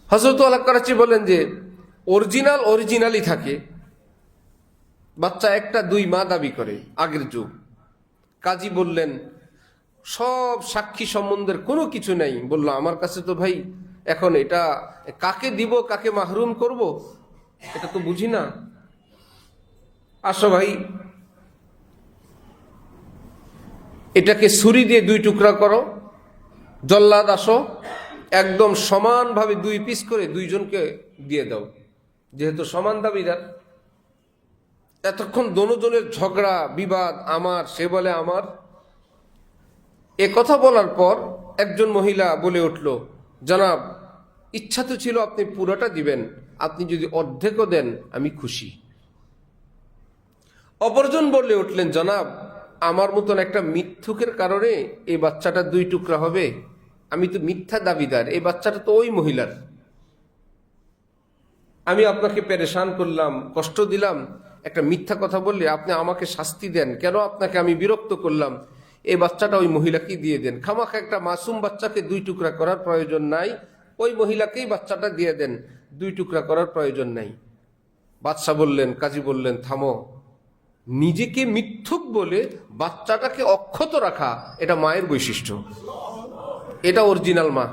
হযরত আলা করাচি বলেন যে অরিজিনালই থাকে। বাচ্চা একটা 2 মা দাবি করে আগের যুগ। কাজী বললেন সব সাক্ষী সম্বন্ধের কোনো কিছু নাই। বলল আমার কাছে তো ভাই এখন এটা কাকে দিব কাকে মাহরুম করব এটা তো বুঝি না। আসো ভাই এটাকে ছুরি দিয়ে 2 টুকরা করো, জল্লাদ আসো, একদম সমানভাবে 2 পিস করে 2 জনকে দিয়ে দাও, যেহেতু সমান দাবিদার। এতক্ষণ দোনোজনের ঝগড়া বিবাদ, আমার সে বলে আমার। এ কথা বলার পর একজন মহিলা বলে উঠল, জনাব, ইচ্ছা তো ছিল আপনি পুরোটা দিবেন, আপনি যদি অর্ধেকও দেন আমি খুশি। অপরজন বলে উঠলেন, জনাব, আমার মতন একটা মিথ্যুকের কারণে এই বাচ্চাটা 2 টুকরা হবে? আমি তো মিথ্যা দাবিদার, এই বাচ্চাটা তো ওই মহিলার। আমি আপনাকে পেরেশান করলাম, কষ্ট দিলাম, একটা মিথ্যা কথা বললে আপনি আমাকে শাস্তি দেন কেন? আপনাকে আমি বিরক্ত করলাম, এই বাচ্চাটা ওই মহিলাকেই দিয়ে দেন। খামাখা একটা মাসুম বাচ্চাকে 2 টুকরা করার প্রয়োজন নাই, ওই মহিলাকেই বাচ্চাটা দিয়ে দেন, 2 টুকরা করার প্রয়োজন নাই। বাদশা বললেন, কাজী বললেন, থামো, নিজেকে মিথ্যুক বলে বাচ্চাটাকে অক্ষত রাখা এটা মায়ের বৈশিষ্ট্য, এটা অরিজিনাল মা।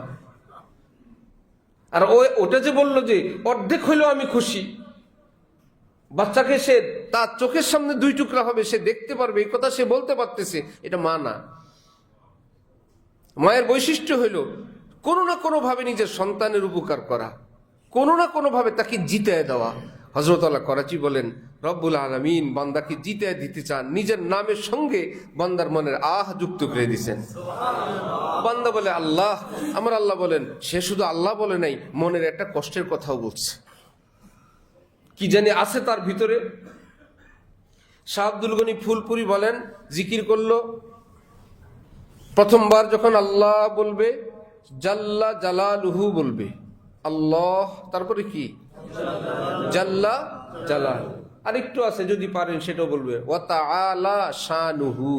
আর ওটা যে বললো যে অর্ধেক হইলেও আমি খুশি, বাচ্চাকে সে তার চোখের সামনে 2 টুকরা হবে, সে দেখতে পারবে, এই কথা সে বলতে পারতেছে, এটা মা না। মায়ের বৈশিষ্ট্য হইল কোনো না কোনো ভাবে নিজের সন্তানের উপকার করা, কোনো না কোনো ভাবে তাকে জিতায় দেওয়া। হযরত আল্লাহ করাচি বলেন, রব্বুল আলামিন বান্দাকে জিতায় দিতে চান, নিজের নামের সঙ্গে বান্দার মনের আহ যুক্ত করে দিয়েছেন। বান্দা বলে আল্লাহ, আমার আল্লাহ বলেন, সে শুধু আল্লাহ বলে নাই, মনের একটা কষ্টের কথাও বলছে, কি জানি আছে তার ভিতরে। শাহ আব্দুল গনি ফুলপুরি বলেন, জিকির করলো, প্রথমবার যখন আল্লাহ বলবে, জাল্লা জালালুহু বলবে, আল্লাহ, তারপরে কি জাল্লা জালাল, আর একটু আছে যদি পারেন সেটাও বলবে, ওয়া তাআলা শানুহু,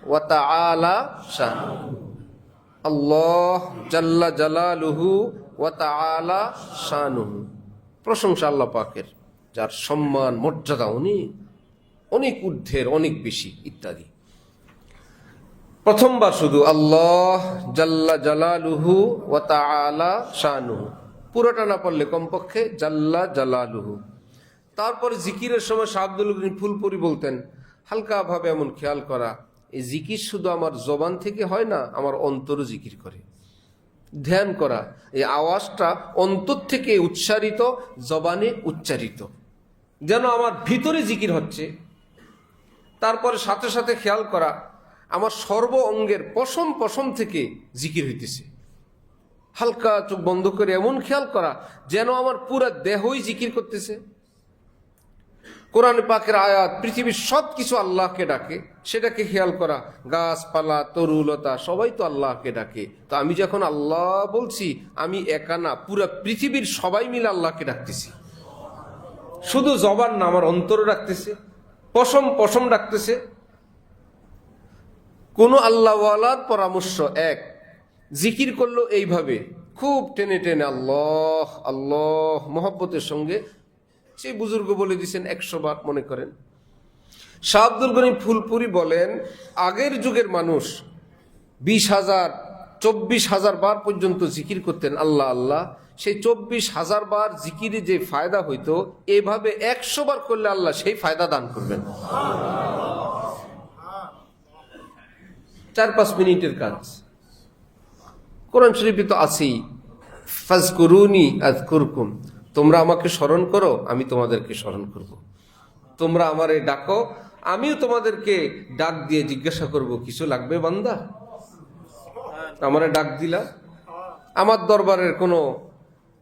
ওয়া তাআলা শানুহু, আল্লাহ জাল্লা জালালুহু ওয়া তাআলা শানুহু, প্রশংসা আল্লাহ পাকের, যার সম্মান মর্যাদা অনেক অনেক ঊর্ধ্বের, অনেক বেশি ইত্যাদি। প্রথমবার শুধু আল্লাহ জাল্লা জালালুহু ওয়া তাআলা শানুহু, পুরোটা না পারলে কমপক্ষে জাল্লা জালালুহু। তারপরে জিকিরের সময় শাহ আব্দুল গনি ফুলপুরি বলতেন, হালকা ভাবে এমন খেয়াল করা, এই জিকির শুধু আমার জবান থেকে হয় না, আমার অন্তরও জিকির করে। ধ্যান করা, এই আওয়াজটা অন্তর থেকে উচ্চারিত, জবানে উচ্চারিত, যেন আমার ভিতরে জিকির হচ্ছে। তারপরে সাথে সাথে খেয়াল করা, আমার সর্ব অঙ্গের পশম পশম থেকে জিকির হইতেছে। হালকা চোখ বন্ধ করে এমন খেয়াল করা যেন আমার পুরা দেহই জিকির করতেছে। কোরআন পাকের আয়াত, পৃথিবীর সব কিছু আল্লাহকে ডাকে, সেটাকে খেয়াল করা। গাছপালা, তরুলতা সবাই তো আল্লাহকে ডাকে, তো আমি যখন আল্লাহ বলছি, আমি একা না, পুরা পৃথিবীর সবাই মিলে আল্লাহকে ডাকতেছি। শুধু জবান না, আমার অন্তর ডাকতেছে, পশম পশম ডাকতেছে। কোন আল্লাহওয়ালার পরামর্শ এক, জিকির করলো এইভাবে খুব টেনে টেনে আল্লাহ আল্লাহ মহব্বতের সঙ্গে, সেই বুজুর্গ বলে দিয়েছেন 100 বার মনে করেন। শাহ আব্দুল গনি ফুলপুরি বলেন, আগের যুগের মানুষ 20,000 24,000 বার পর্যন্ত জিকির করতেন আল্লাহ আল্লাহ। সেই 24,000 বার জিকিরে যে ফায়দা হইতো, এভাবে 100 বার করলে আল্লাহ সেই ফায়দা দান করবেন। 4-5 মিনিটের কাজ। কোরআন শরীফে তো আছেই, ফাজকুরুনি আযকুরকুম, তোমরা আমাকে স্মরণ করো, আমি তোমাদেরকে স্মরণ করব। তোমরা আমারে ডাকো, আমিও তোমাদেরকে ডাক দিয়ে জিজ্ঞাসা করব, কিছু লাগবে বান্দা? আমারে ডাক দিলা। আমার দরবারের কোনো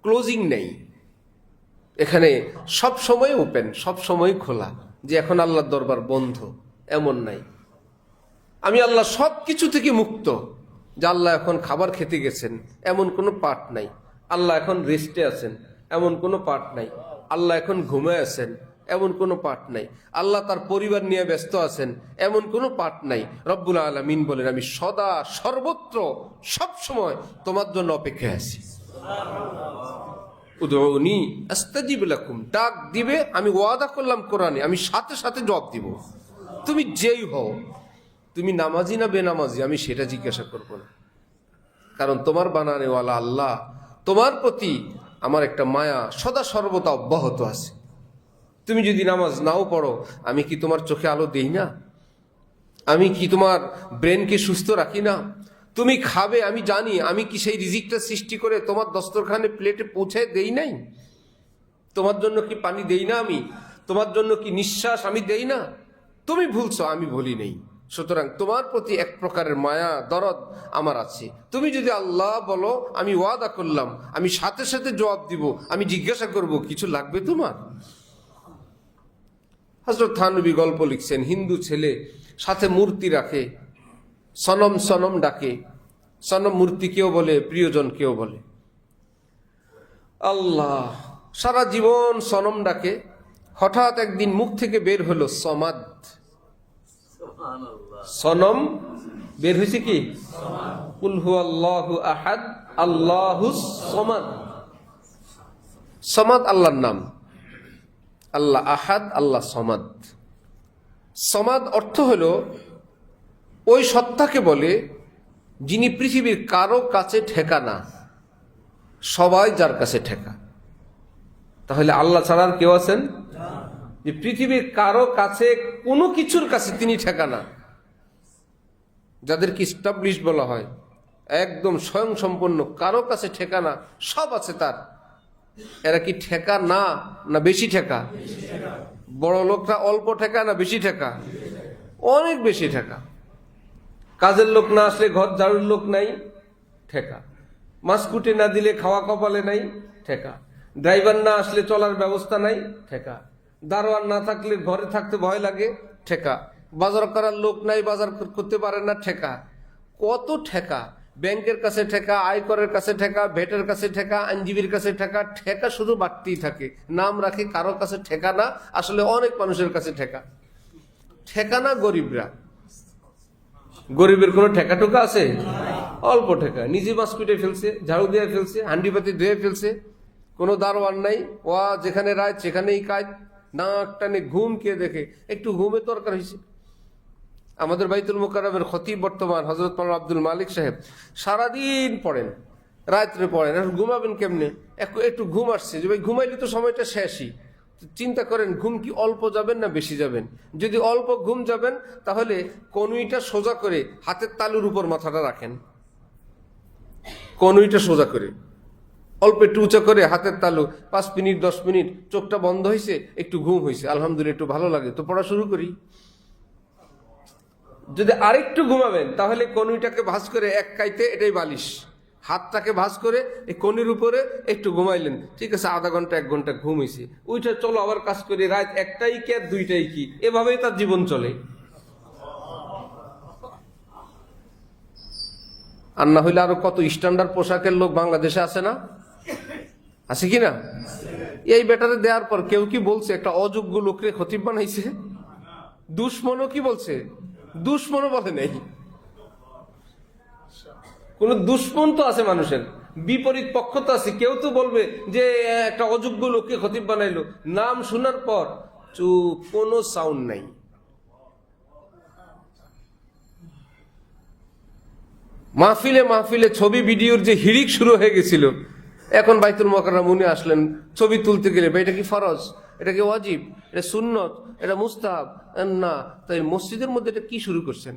ক্লোজিং নেই, এখানে সব সময় ওপেন, সব সময় খোলা, যে এখন আল্লাহর দরবার বন্ধ এমন নাই। আমি আল্লাহ সব কিছু থেকে মুক্ত, যে আল্লাহ এখন খাবার খেতে গেছেন এমন কোনো পাঠ নাই, আল্লাহ এখন রেস্টে আছেন এমন কোনো পাঠ নাই, আল্লাহ এখন ঘুমায় আছেন এমন কোনো পাঠ নাই, আল্লাহ তার পরিবার নিয়ে ব্যস্ত আছেন এমন কোনো পাঠ নাই। রব্বুল আলামিন বলেন, আমি সদা সর্বত্র সব সময় তোমার জন্য অপেক্ষায় আছি। উদউনি আস্তাজিব লাকুম, ডাক দিবে, আমি ওয়াদা করলাম কোরআনে, আমি সাথে সাথে জবাব দিব। তুমি যেই হও, তুমি নামাজি না বেনামাজি, আমি সেটা জিজ্ঞাসা করব না, কারণ তোমার বানানেওয়ালা আল্লাহ, তোমার প্রতি আমার একটা মায়া সদা সর্বদা অব্যাহত আছে। তুমি যদি নামাজ নাও পড়ো, আমি কি তোমার চোখে আলো দেই না? আমি কি তোমার ব্রেনকে সুস্থ রাখি না? তুমি খাবে, আমি জানি, আমি কি সেই রিজিকটা সৃষ্টি করে তোমার দস্তরখানে প্লেটে পৌঁছে দেই নাই? তোমার জন্য কি পানি দেই না আমি? তোমার জন্য কি নিঃশ্বাস আমি দেই না? তুমি ভুলছো, আমি ভুলি নেই। সুতরাং তোমার প্রতি এক প্রকারের মায়া দরদ আমার আছে। তুমি যদি আল্লাহ বলো, আমি ওয়াদা করলাম, আমি সাথে সাথে জবাব দিব। আমি জিজ্ঞাসা করব, কিছু লাগবে তোমার? হযরত থানভী গল্প লিখছেন, হিন্দু ছেলে সাথে মূর্তি রাখে, সনম সনম ডাকে। সনম মূর্তি কেউ বলে, প্রিয়জন কেউ বলে। আল্লাহ সারা জীবন সনম ডাকে, হঠাৎ একদিন মুখ থেকে বের হলো সমাদ। সনম বের হয়েছে কি? কুল হুয়াল্লাহু আহাদ আল্লাহুস সমাদ। সমাদ আল্লাহর নাম, আল্লাহ আহাদ, আল্লাহ সমাদ। সমাদ অর্থ হলো ওই সত্তাকে বলে যিনি পৃথিবীর কারো কাছে ঠেকা না, সবাই যার কাছে ঠেকা। তাহলে আল্লাহ ছাড়া আর কেউ আছেন? যে পৃথিবীর কারো কাছে, কোনো কিছুর কাছে তিনি ঠেকা না। যাদেরকে স্টাবলিশ বলা হয়, একদম স্বয়ং সম্পন্ন, কারো কাছে ঠেকা না, সব আছে তার। এরা কি ঠেকা না, না বেশি ঠেকা? বড় লোকরা অল্প ঠেকা না বেশি ঠেকা? অনেক বেশি ঠেকা। কাজের লোক না আসলে ঘর ঝাড়ুর লোক নাই, ঠেকা। মাসকুটে না দিলে খাওয়া কপালে নাই, ঠেকা। ড্রাইভার না আসলে চলার ব্যবস্থা নাই, ঠেকা। দারোয়ান না থাকলে ঘরে থাকতে ভয় লাগে, ঠেকা। বাজার করার লোক নাই, বাজার করতে পারে না, ঠেকা। কত ঠেকা! ব্যাংকের কাছে ঠেকা, আয়করের কাছে ঠেকা, ভেটের কাছে ঠেকা, আইনজীবীর কাছে ঠেকা। ঠেকা শুধু বাড়তেই থাকে। নাম রাখে কারো কাছে ঠেকা না, আসলে অনেক মানুষের কাছে ঠেকা। ঠেকা না গরিবরা, গরিবের কোনো ঠেকা টোকা আছে? অল্প ঠেকা। নিজে মাছ কুটে ফেলছে, ঝাড়ু দিয়ে ফেলছে, হান্ডিপাতি ধুয়ে ফেলছে, কোনো দারোয়ান নাই। ওয়া যেখানে রায় সেখানেই কাজ। নাক টানে ঘুম কে দেখে? একটু ঘুমের দরকার হয়েছে। আমাদের বাইতুল মুকাররমের খতিব বর্তমান হযরত মাওলানা আব্দুল মালিক সাহেব সারাদিন পড়েন, রাত্রে পড়েন। এখন ঘুমাবেন কেমনে? একটু ঘুম আসছে, যে ভাই ঘুমাইলে তো সময়টা শেষই। চিন্তা করেন, ঘুম কি অল্প যাবেন না বেশি যাবেন? যদি অল্প ঘুম যাবেন, তাহলে কনুইটা সোজা করে হাতের তালুর উপর মাথাটা রাখেন। কনুইটা সোজা করে, অল্প একটু উঁচা করে হাতের তালু, 5 মিনিট 10 মিনিট চোখটা বন্ধ হয়েছে, একটু ঘুম হয়েছে, আলহামদুলিল্লাহ একটু ভালো লাগে, তো পড়া শুরু করি। যদি আরেকটু ঘুমাবেন, তাহলে কনুইটাকে ভাঁজ করে এক কাইতে, এটাই বালিশ, হাতটাকে ভাঁজ করে এই কনির উপরে একটু ঘুমাইলেন, ঠিক আছে, আধা ঘন্টা 1 ঘন্টা ঘুম হয়েছে, ওইটা চলো আবার কাজ করি, রাত 1টাই কি আর 2টাই কি, এভাবেই তার জীবন চলে। আর না হইলে আরো কত স্ট্যান্ডার্ড পোশাকের লোক বাংলাদেশে আছে না? আছে কি না? এই বেটারে দেওয়ার পর কেউ কি বলছে একটা অযোগ্য লোকরে খতিব বানাইছে? দুশ্মনও কি বলছে? দুশ্মনও বলে নেই। কোন দুশ্মন তো আছে মানুষের, বিপরীত পক্ষ তো আছে। কেউ তো বলবে যে একটা অযোগ্য লোককে খতিব বানাইলো, নাম শোনার পর চুপ, কোনো সাউন্ড নাই। মাহফিলে মাহফিলে ছবি ভিডিওর যে হিড়িক শুরু হয়ে গেছিল, এখন বাইতুল মুকাররম উনি আসলেন, ছবি তুলতে গেলে এটা কি ফরজ, এটা কি ওয়াজিব, এটা সুন্নত, এটা মুস্তাহাব না, তাই মসজিদের মধ্যে এটা কি শুরু করছেন?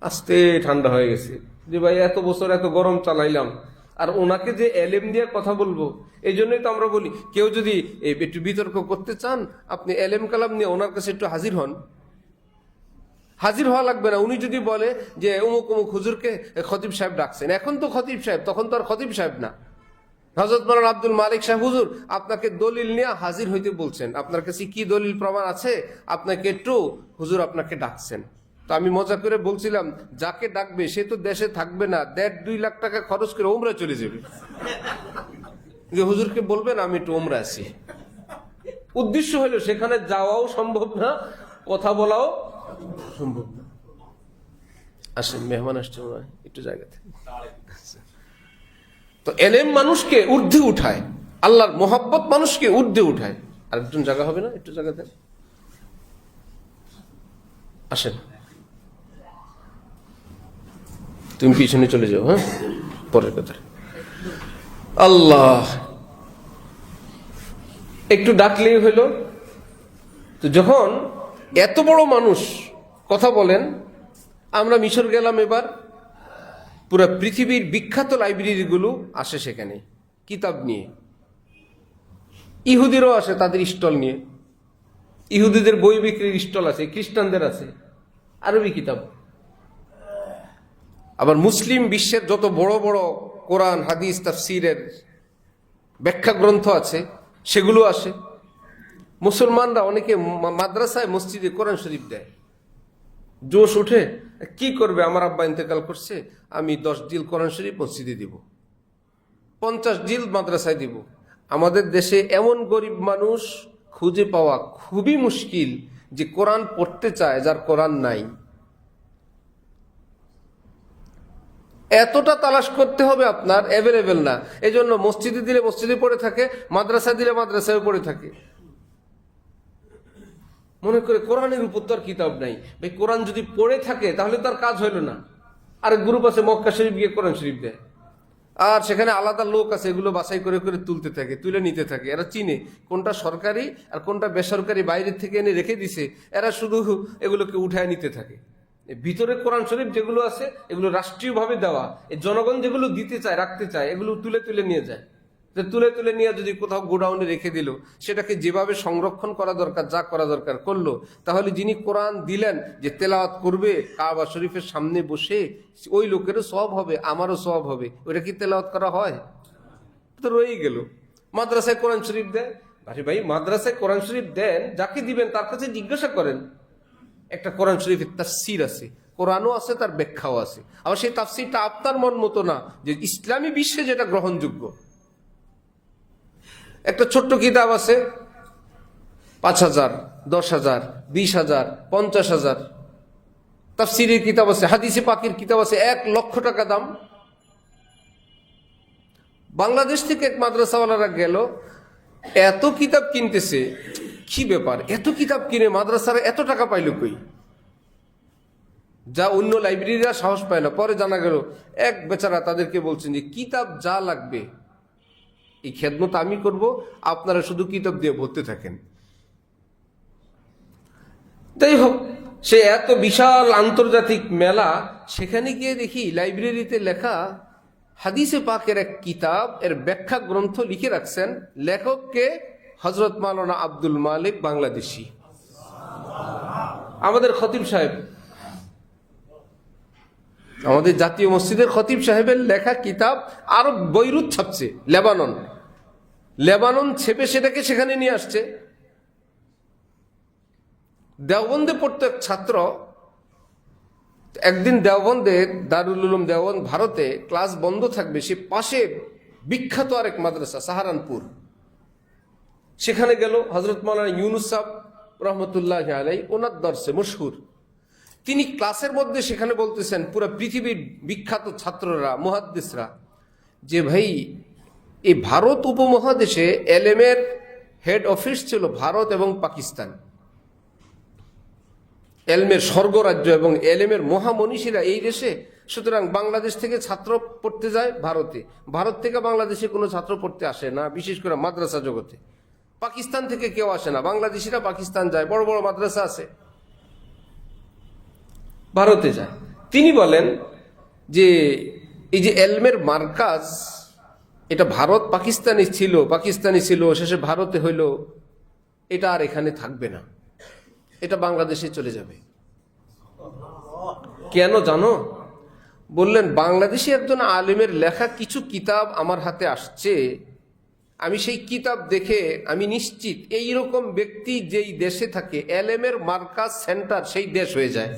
আস্তে ঠান্ডা হয়ে গেছে যে ভাই এত বছর এত গরম চালাইলাম, আর ওনাকে যে এলেম দিয়ে কথা বলবো, এই জন্যই তো আমরা বলি কেউ যদি একটু বিতর্ক করতে চান, আপনি এলেম কালাম নিয়ে ওনার কাছে একটু হাজির হন। হাজির হওয়া লাগবে না। উনি যদি বলে যে অমুক অমুক হুজুরকে খতিব সাহেব ডাকছেন, এখন তো খতিব সাহেব, তখন তো আর খতিব সাহেব না। হযরত মাওলানা আব্দুল মালিক সাহেব হুজুর আপনাকে দলিল নিয়ে হাজির হইতে বলছেন, আপনার কাছে কি দলিল প্রমাণ আছে? আপনাকে একটু হুজুর আপনাকে ডাকছেন। তো আমি মজা করে বলছিলাম, যাকে ডাকবে সে তো দেশে থাকবে না, 1.5-2 লাখ টাকা খরচ করে ওমরা চলে যাবে, যে হুজুরকে বলবেন আমি একটু ওমরা আছি। উদ্দেশ্য হলো সেখানে যাওয়াও সম্ভব না, কথা বলাও সম্ভব না। আসেন, মেহমান আসছে, একটু জায়গাতে। তো এলেম মানুষকে ঊর্ধ্বে উঠায়, আল্লাহর মোহাব্বত মানুষকে ঊর্ধ্বে উঠায়। আরেকজন জায়গা হবে না? একটু জায়গা দেন। আসেন, তুমি পিছনে চলে যাও। হ্যাঁ, পরের কথা। আল্লাহ একটু ডাকলেই হলো। তো যখন এত বড় মানুষ কথা বলেন, আমরা মিশর গেলাম এবার, পুরো পৃথিবীর বিখ্যাত লাইব্রেরিগুলো আসে সেখানে কিতাব নিয়ে। ইহুদিরও আসে তাদের স্টল নিয়ে, ইহুদিদের বই বিক্রির স্টল আছে, খ্রিস্টানদের আছে আরবি কিতাব। আবার মুসলিম বিশ্বের যত বড় বড় কোরআন হাদিস তাফসিরের ব্যাখ্যা গ্রন্থ আছে সেগুলো আসে। মুসলমানরা অনেকে মাদ্রাসায় মসজিদে কোরআন শরীফ দেয়, জোশ উঠে কি করবে, আমার আব্বা ইন্তেকাল করছে, আমি 10 জিল কোরআন শরীফ মসজিদে দিব, 50 জিল মাদ্রাসায় দিব। আমাদের দেশে এমন গরিব মানুষ খুঁজে পাওয়া খুবই মুশকিল যে কোরআন পড়তে চায়, যার কোরআন নাই। এতটা তালাশ করতে হবে আপনার, অ্যাভেলেবেল না। এই জন্য মসজিদে দিলে মসজিদে পড়ে থাকে, মাদ্রাসা দিলে মাদ্রাসায় পড়ে থাকে। মনে করে কোরআনের উপর তো আর কিতাব নাই। ভাই কোরআন যদি পড়ে থাকে তাহলে তার কাজ হইল না। আর গ্রুপ আছে মক্কা শরীফ গিয়ে কোরআন শরীফ দেয়, আর সেখানে আলাদা লোক আছে, এগুলো বাছাই করে করে তুলতে থাকে, তুলে নিতে থাকে। এরা চিনে কোনটা সরকারি আর কোনটা বেসরকারি, বাইরের থেকে এনে রেখে দিছে, এরা শুধু এগুলোকে উঠায় নিতে থাকে। ভিতরে কোরআন শরীফ যেগুলো আছে এগুলো রাষ্ট্রীয়ভাবে দেওয়া, এই জনগণ যেগুলো দিতে চায় রাখতে চায় এগুলো তুলে তুলে নিয়ে যায়। তুলে তুলে নিয়ে যদি কোথাও গোডাউনে রেখে দিল, সেটাকে যেভাবে সংরক্ষণ করা দরকার, যা করা দরকার করলো, তাহলে যিনি কোরআন দিলেন যে তেলাওয়াত করবে কাবা শরীফের সামনে বসে, ওই লোকেরও সওয়াব হবে, আমারও সওয়াব হবে। ওইটা কি তেলাওয়াত করা হয়? তো রয়েই গেল। মাদ্রাসায় কোরআন শরীফ দেয়, আরে ভাই মাদ্রাসায় কোরআন শরীফ দেন, যাকে দিবেন তার কাছে জিজ্ঞাসা করেন। একটা কোরআন শরীফের তাফসীর আছে, কোরআনও আছে, তার ব্যাখ্যাও আছে। আবার সেই তাফসীরটা আপনার মন মতো না, যে ইসলামী বিশ্বে যেটা গ্রহণযোগ্য। একটা ছোট্ট কিতাব আছে 5,000, 10,000, 20,000, 50,000। তাফসীরের কিতাব আছে, হাদিসে পাকের কিতাব আছে 1 লক্ষ টাকা দাম। বাংলাদেশ থেকে এক মাদ্রাসাওয়ালারা গেল, এত কিতাব কিনতেছে, কি ব্যাপার, এত কিতাব কিনে মাদ্রাসার এত টাকা পাইল কই, যা অন্য লাইব্রেরিরা সাহস পায় না। পরে জানা গেল এক বেচারা তাদেরকে বলছেন যে কিতাব যা লাগবে এই খেদমত আমি করব, আপনারা শুধু কিতাব দিয়ে ভরতে থাকেন। যাই হোক, সে এত বিশাল আন্তর্জাতিক মেলা, সেখানে গিয়ে দেখি লাইব্রেরিতে লেখা হাদিসে পাকের এক কিতাব, এর ব্যাখ্যা গ্রন্থ লিখে রাখছেন। লেখককে হযরত মাওলানা আব্দুল মালিক, বাংলাদেশি, আমাদের খতিব সাহেব, আমাদের জাতীয় মসজিদের খতিব সাহেবের লেখা কিতাব। আরো বৈরুত ছাপছে, লেবানন ছেপে সেটাকে সেখানে নিয়ে আসছে। দেওবন্দে পড়তো এক ছাত্র, একদিন দেওবন্দের দারুল উলুম দেওবন্দ ভারতে ক্লাস বন্ধ থাকবে, সে পাশে বিখ্যাত আরেক মাদ্রাসা সাহারানপুর, সেখানে গেল। হযরত মাওলানা ইউনুস সাহেব রহমতুল্লাহ আলাই, ওনার দর্শে মশহুর, তিনি ক্লাসের মধ্যে সেখানে বলতেছেন পুরো পৃথিবীর বিখ্যাত ছাত্ররা, মুহাদ্দিসরা, যে ভাই এই ভারত উপমহাদেশে এলেমের হেড অফিস ছিল ভারত এবং পাকিস্তান, এলমের স্বর্গরাজ্য এবং এলেমের মহামনীষীরা এই দেশে। সুতরাং বাংলাদেশ থেকে ছাত্র পড়তে যায় ভারতে, ভারত থেকে বাংলাদেশে কোনো ছাত্র পড়তে আসে না, বিশেষ করে মাদ্রাসা জগতে। পাকিস্তান থেকে কেউ আসে না, বাংলাদেশিরা পাকিস্তান যায়, বড় বড় মাদ্রাসা আছে, ভারতে যায়। তিনি বলেন যে এই যে এলমের মার্কাজ, এটা ভারত পাকিস্তানি ছিল, শেষে ভারতে হইল, এটা আর এখানে থাকবে না, এটা বাংলাদেশে চলে যাবে। কেন জানো? বললেন বাংলাদেশি একজন আলেমের লেখা কিছু কিতাব আমার হাতে আসছে, আমি সেই কিতাব দেখে আমি নিশ্চিত এইরকম ব্যক্তি যেই দেশে থাকে, এলেমের মার্কাজ সেন্টার সেই দেশ হয়ে যায়।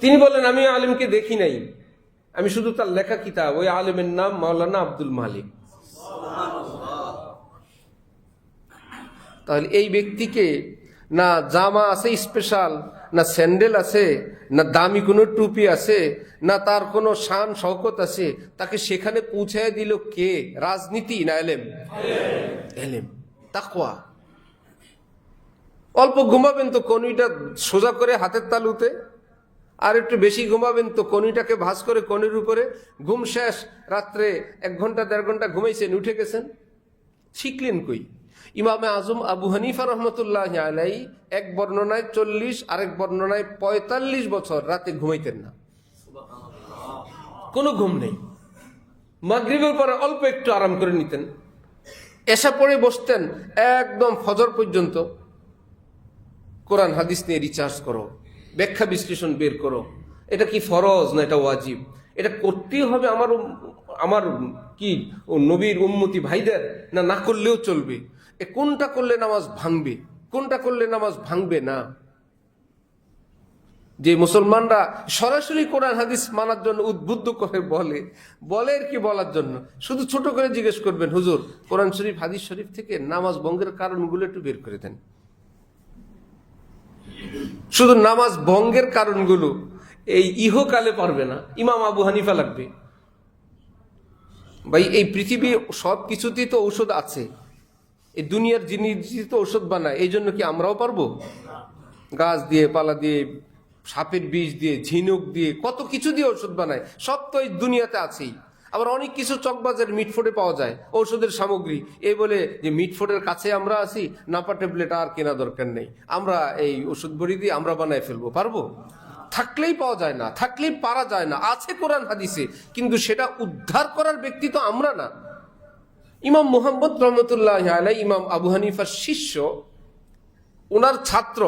তিনি বলেন আমি আলেমকে দেখি নাই, আমি শুধু তার লেখা কিতাব, ওই আলেমের নাম মাওলানা আব্দুল মালিক। তাহলে এই ব্যক্তিকে না জামা আছে স্পেশাল, না স্যান্ডেল আছে, না দামি কোনো টুপি আছে, না তার কোনো শান শওকত আছে, তাকে সেখানে পৌঁছায় দিল কে? রাজনীতি না এলেম? এলেম, তাকওয়া। অল্প ঘুমাবেন তো কনুইটা সোজা করে হাতের তালুতে, আর একটু বেশি ঘুমাবেন তো কনুইটাকে ভাঁজ করে কনুইর উপরে। ঘুম শেষ, রাত্রে 1 ঘন্টা 1.5 ঘন্টা ঘুমাইছেন, উঠে গেছেন, শিখলেন কই? ইমামে আজম আবু হানিফা রহমতুল্লাহ আলাই এক বর্ণনায় 40, আরেক বর্ণনায় 45 বছর রাতে ঘুমাইতেন না, কোনো ঘুম নেই। মাগরিবের পরে অল্প একটু আরাম করে নিতেন, এসা পড়ে বসতেন একদম ফজর পর্যন্ত। কোরআন হাদিস নিয়ে রিসার্চ করো, ব্যাখ্যা বিশ্লেষণ বের করো, এটা কি ফরজ না এটা ওয়াজিব, এটা করতেই হবে আমার কি ও নবীর উম্মতি ভাইদের, না না করলেও চলবে, এ কোনটা করলে নামাজ ভাঙবে, কোনটা করলে নামাজ ভাঙবে না। যে মুসলমানরা সরাসরি কোরআন হাদিস মানার জন্য উদ্বুদ্ধ করে বলে আর কি বলার জন্য, শুধু ছোট করে জিজ্ঞেস করবেন, হুজুর কোরআন শরীফ হাদিস শরীফ থেকে নামাজ ভঙ্গের কারণগুলো একটু বের করে দেন। শুধু নামাজ ভঙ্গের কারণগুলো এই ইহকালে পারবে না, ইমাম আবু হানিফা লাগবে। ভাই এই পৃথিবী সব কিছুতেই তো ঔষধ আছে, এই দুনিয়ার জিনিস তো ঔষধ বানায়, এই জন্য কি আমরাও পারবো? গাছ দিয়ে, পালা দিয়ে, সাপের বিষ দিয়ে, ঝিনুক দিয়ে, কত কিছু দিয়ে ঔষধ বানায়, সব তো এই দুনিয়াতে আছেই। আবার অনেক কিছু চকবাজার মিটফোটে পাওয়া যায় ঔষধের সামগ্রী, এই বলে যে মিটফোটের কাছে আমরা আছি, নাপা ট্যাবলেট আর কেনা দরকার নেই, আমরা এই ওষুধ বড়ি দিয়ে আমরা বানায় ফেলবো, পারবো? থাকলেই পাওয়া যায় না, থাকলেই পারা যায় না, আছে কোরআন হাদিসে, কিন্তু সেটা উদ্ধার করার ব্যক্তি তো আমরা না। ইমাম মুহাম্মদ রহমতুল্লাহ আলাই, ইমাম আবু হানিফার শিষ্য, ওনার ছাত্র,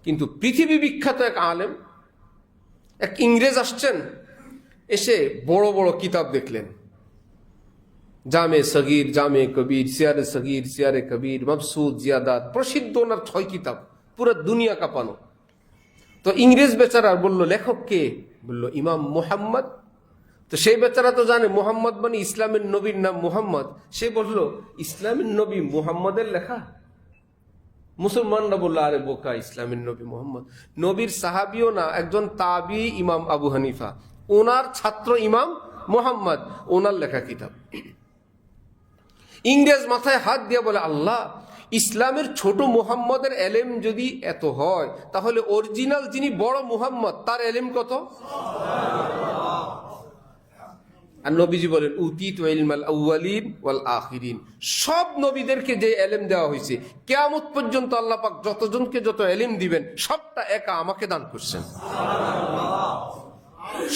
কিন্তু পৃথিবী বিখ্যাত এক আলেম। এক ইংরেজ আসছেন, এসে বড় বড় কিতাব দেখলেন, জামে সগীর, জামে কবির, সিয়ারে সগীর, সিয়ারে কবির, মবসুদ, জিয়াদাত, প্রসিদ্ধ ওনার 6 কিতাব, পুরো দুনিয়া কাঁপানো। তো ইংরেজ বেচারা বলল, লেখক কে? বলল ইমাম মুহাম্মদ। তো সেই বেচারা তো জানে মুহাম্মদ মানে ইসলামের নবীর নাম মুহাম্মদ, সে বলল ইসলামের নবী মুহাম্মদের লেখা? মুসলমানরা বললো, আরে বোকা, ইসলামের নবী মুহাম্মদ নবীর সাহাবিও না, একজন তাবি ইমাম আবু হানিফা, ওনার ছাত্র ইমাম মুহাম্মদ, ওনার লেখা কিতাব। ইংরেজ মাথায় হাত দিয়ে বলে, আল্লাহ, ইসলামের ছোট মুহাম্মদের এলেম যদি এত হয়, তাহলে অরিজিনাল যিনি বড় মুহাম্মদ তার এলেম কত? আর নবীজি বলেন, উতিতু ইলমাল আউয়ালিন ওয়াল আখিরিন, সব নবীদেরকে যে এলেম দেওয়া হয়েছে, কিয়ামত পর্যন্ত আল্লাহ পাক যতজনকে যত এলেম দিবেন, সবটা একা আমাকে দান করছেন।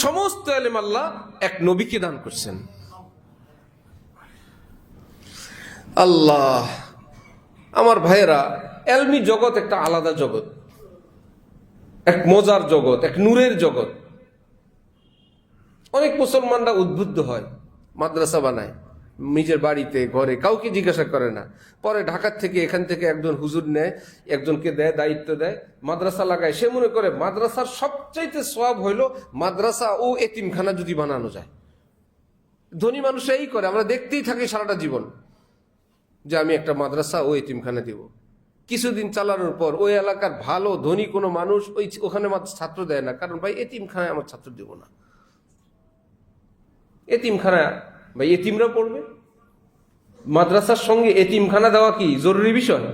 সমস্ত এলেম আল্লাহ এক নবীকে দান করছেন। আল্লাহ, আমার ভাইয়েরা, এলমি জগৎ একটা আলাদা জগৎ, এক মজার জগৎ, এক নূরের জগৎ। অনেক মুসলমানরা উদ্বুদ্ধ হয়, মাদ্রাসা বানায় নিজের বাড়িতে, ঘরে, কাউকে জিজ্ঞাসা করে না। পরে ঢাকার থেকে, এখান থেকে একজন হুজুর নেয়, একজনকে দেয়, দায়িত্ব দেয়, মাদ্রাসা লাগায়। সে মনে করে মাদ্রাসার সবচাইতে সওয়াব হইল মাদ্রাসা ও এতিমখানা যদি বানানো যায়। ধনী মানুষ এই করে, আমরা দেখতেই থাকি সারাটা জীবন, যে আমি একটা মাদ্রাসা ও এতিমখানা দিব। কিছুদিন চালানোর পর ওই এলাকার ভালো ধনী কোনো মানুষ ওখানে ছাত্র দেয় না, কারণ ভাই এতিমখানায় আমার ছাত্র দিব না। এতিমখানা ভাই এতিমরা পড়বে, মাদ্রাসার সঙ্গে এতিমখানা দেওয়া কি জরুরি বিষয়?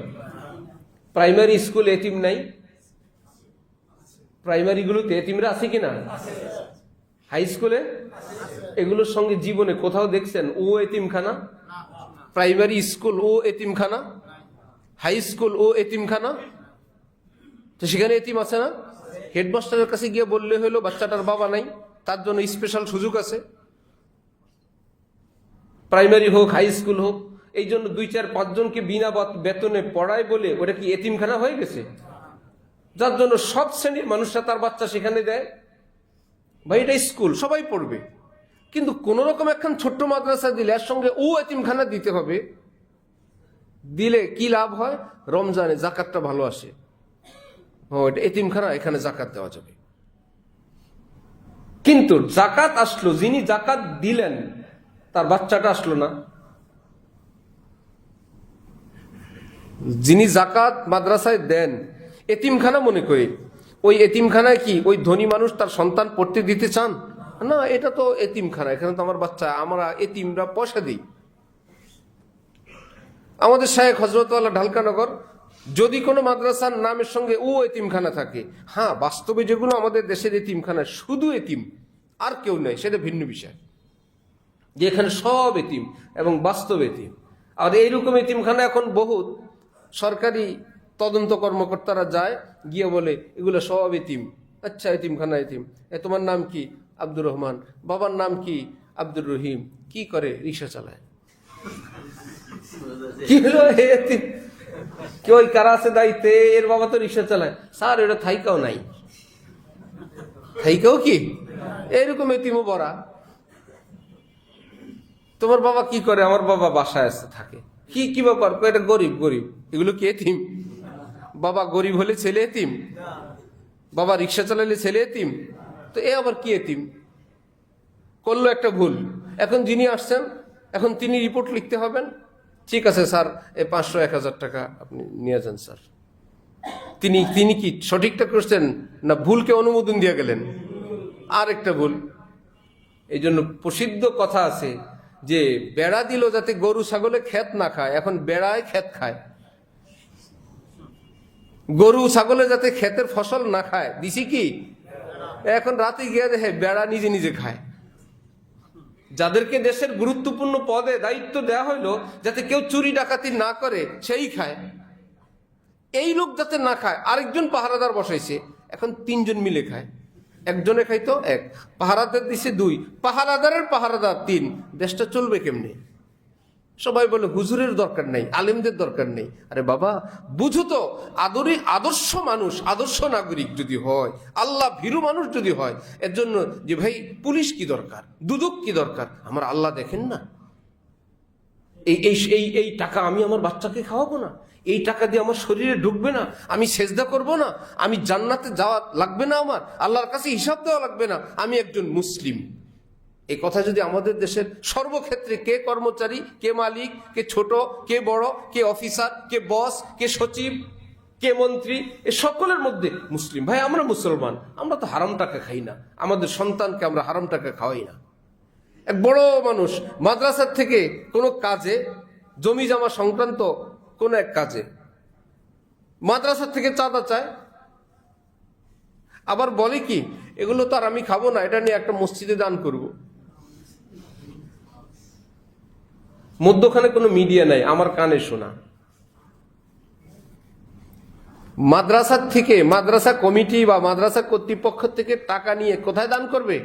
প্রাইমারি স্কুল এতিম নাই? প্রাইমারিগুলোতে এতিমরা আছে কিনা? হাই স্কুলে? এগুলোর সঙ্গে জীবনে কোথাও দেখছেন ও এতিমখানা? প্রাইমারি স্কুল ও এতিমখানা, হাই স্কুল ও এতিমখানা, তো সেখানে এতিম আছে না? হেডমাস্টারের কাছে গিয়ে বললে হলো বাচ্চাটার বাবা নাই, তার জন্য স্পেশাল সুযোগ আছে। প্রাইমারি হোক, হাই স্কুল হোক, এই জন্য 2-4-5 জনকে বিনা বেতনে পড়ায় বলে ওটা কি এতিমখানা হয়ে গেছে? যার জন্য সব শ্রেণীর মানুষরা তার বাচ্চা সেখানে দেয়। ভাই এটা স্কুল, সবাই পড়বে, কিন্তু কোন রকম একখান ছোট্ট মাদ্রাসা দিলে এর সঙ্গে ও এতিমখানা দিতে হবে, দিলে কি লাভ হয়? রমজানে জাকাতটা ভালো আসে, এটা এতিমখানা, এখানে জাকাত দেওয়া যাবে। কিন্তু জাকাত আসলো, যিনি জাকাত দিলেন তার বাচ্চাটা আসলো না। যিনি জাকাত মাদ্রাসায় দেন এতিমখানা মনে করে, ওই এতিমখানায় কি ওই ধনী মানুষ তার সন্তান পড়তে দিতে চান? না, এটা তো এতিমখানা, এখানে তো আমার বাচ্চা, আমরা এতিমরা পয়সা দিই। আমাদের শায়েখ হযরতওয়ালা ঢালকানগর, যদি কোনো মাদ্রাসার নামের সঙ্গে ও এতিমখানা থাকে, হ্যাঁ বাস্তবে যেগুলো আমাদের দেশের এতিমখানা শুধু এতিম আর কেউ নেই, সেটা ভিন্ন বিষয়, যে এখানে সব এতিম এবং বাস্তব এতিম। আর এইরকম এতিমখানা এখন বহুত সরকারি তদন্ত কর্মকর্তারা যায়, গিয়ে বলে এগুলো সব এতিম। আচ্ছা, এতিমখানা এতিম, তোমার নাম কি? আব্দুর রহমান। বাবার নাম কি? আব্দুর রহিম কি করে? রিক্সা চালায়। কি হলো? কি ওই কারা আছে দায়িত্বে? এর বাবা তো রিক্সা চালায়। স্যার এটা থাইকাও নাই, থাইকাও কি এরকম এতিমও বড়া। তোমার বাবা কি করে? আমার বাবা বাসায় আসতে থাকে। কি কি ব্যাপার? এটা গরিব। গরিব এগুলো কি এতিম? বাবা গরিব হলে ছেলে এতিম? বাবা রিক্সা চালালে ছেলে এতিম? তো এ আবার কি এতিম? করলো একটা ভুল, এখন যিনি আসছেন এখন তিনি রিপোর্ট লিখতে হবেন। ঠিক আছে স্যার, 500-1000 টাকা আপনি নিয়ে যান স্যার। তিনি কি সঠিকটা করছেন না ভুলকে অনুমোদন দিয়ে গেলেন? আর একটা ভুল। এই জন্য প্রসিদ্ধ কথা আছে যে বেড়া দিল যাতে গরু ছাগলে ক্ষেত না খায়, এখন বেড়ায় ক্ষেত খায়। গরু ছাগলে যাতে ক্ষেতের ফসল না খায় দিছি কি, এখন রাতে গিয়ে দেখে বেড়া নিজে নিজে খায়। যাদেরকে দেশের গুরুত্বপূর্ণ পদে দায়িত্ব দেওয়া হইলো যাতে কেউ চুরি ডাকাতি না করে সেই খায়, এই লোক যাতে না খায় আরেকজন পাহারাদার বসাইছে, এখন 3 জন মিলে খায়। একজনে খাইতো 1, পাহারাদার দিছে 2, পাহারাদারের পাহারাদার 3, দেশটা চলবে কেমনে? সবাই বলে হুজুরের দরকার নেই, আলেমদের দরকার নেই। আরে বাবা বুঝো তো, আদর্শ মানুষ, আদর্শ নাগরিক যদি হয়, আল্লাহ ভীরু মানুষ যদি হয়, এর জন্য যে ভাই পুলিশ কি দরকার, দুদক কি দরকার? আমার আল্লাহ দেখেন না? এই টাকা আমি আমার বাচ্চাকে খাওয়াবো না, এই টাকা দিয়ে আমার শরীরে ঢুকবে না, আমি সেজদা করব না, আমি জান্নাতে যাওয়া লাগবে না, আমার আল্লাহর কাছে হিসাব দেওয়া লাগবে না, আমি একজন মুসলিম। এই কথা যদি আমাদের দেশের সর্বক্ষেত্রে, কে কর্মচারী, কে মালিক, কে ছোট, কে বড়, কে অফিসার, কে বস, কে সচিব, কে মন্ত্রী, এ সকলের মধ্যে মুসলিম ভাই আমরা মুসলমান, আমরা তো হারাম টাকা খাই না, আমাদের সন্তানকে আমরা হারাম টাকা খাওয়াই না। এক বড় মানুষ মাদ্রাসার থেকে কোনো কাজে, জমি জমা সংক্রান্ত কোন এক কাজে মাদ্রাসার থেকে চাঁদা চায়, আবার বলে কি এগুলো তো আর আমি খাবো না, এটা নিয়ে একটা মসজিদে দান করব। মধ্যখানে কোনো মিডিয়া নাই, আমার কানে শোনা। মাদ্রাসার থেকে, মাদ্রাসা কমিটি বা মাদ্রাসা কর্তৃপক্ষ থেকে টাকা নিয়ে কোথায় দান করবে?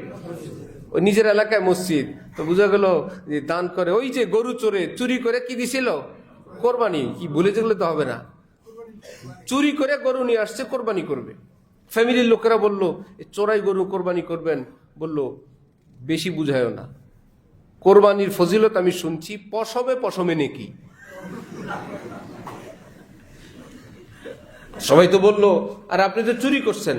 ওই নিজের এলাকায় মসজিদ। তো বোঝা গেল যে দান করে, ওই যে গরু চুরি করে কি দিছিল? কোরবানি। কি ভুলে যেগুলো তো হবে না, চুরি করে গরু নিয়ে আসছে, কোরবানি করবে। ফ্যামিলির লোকেরা বলল চোরাই গরু কোরবানি করবেন, বলল বেশি বুঝায়ও না, কোরবানির ফজিলত আমি শুনছি, পশমে নেকি। সবাই তো বলল আর আপনি তো চুরি করছেন,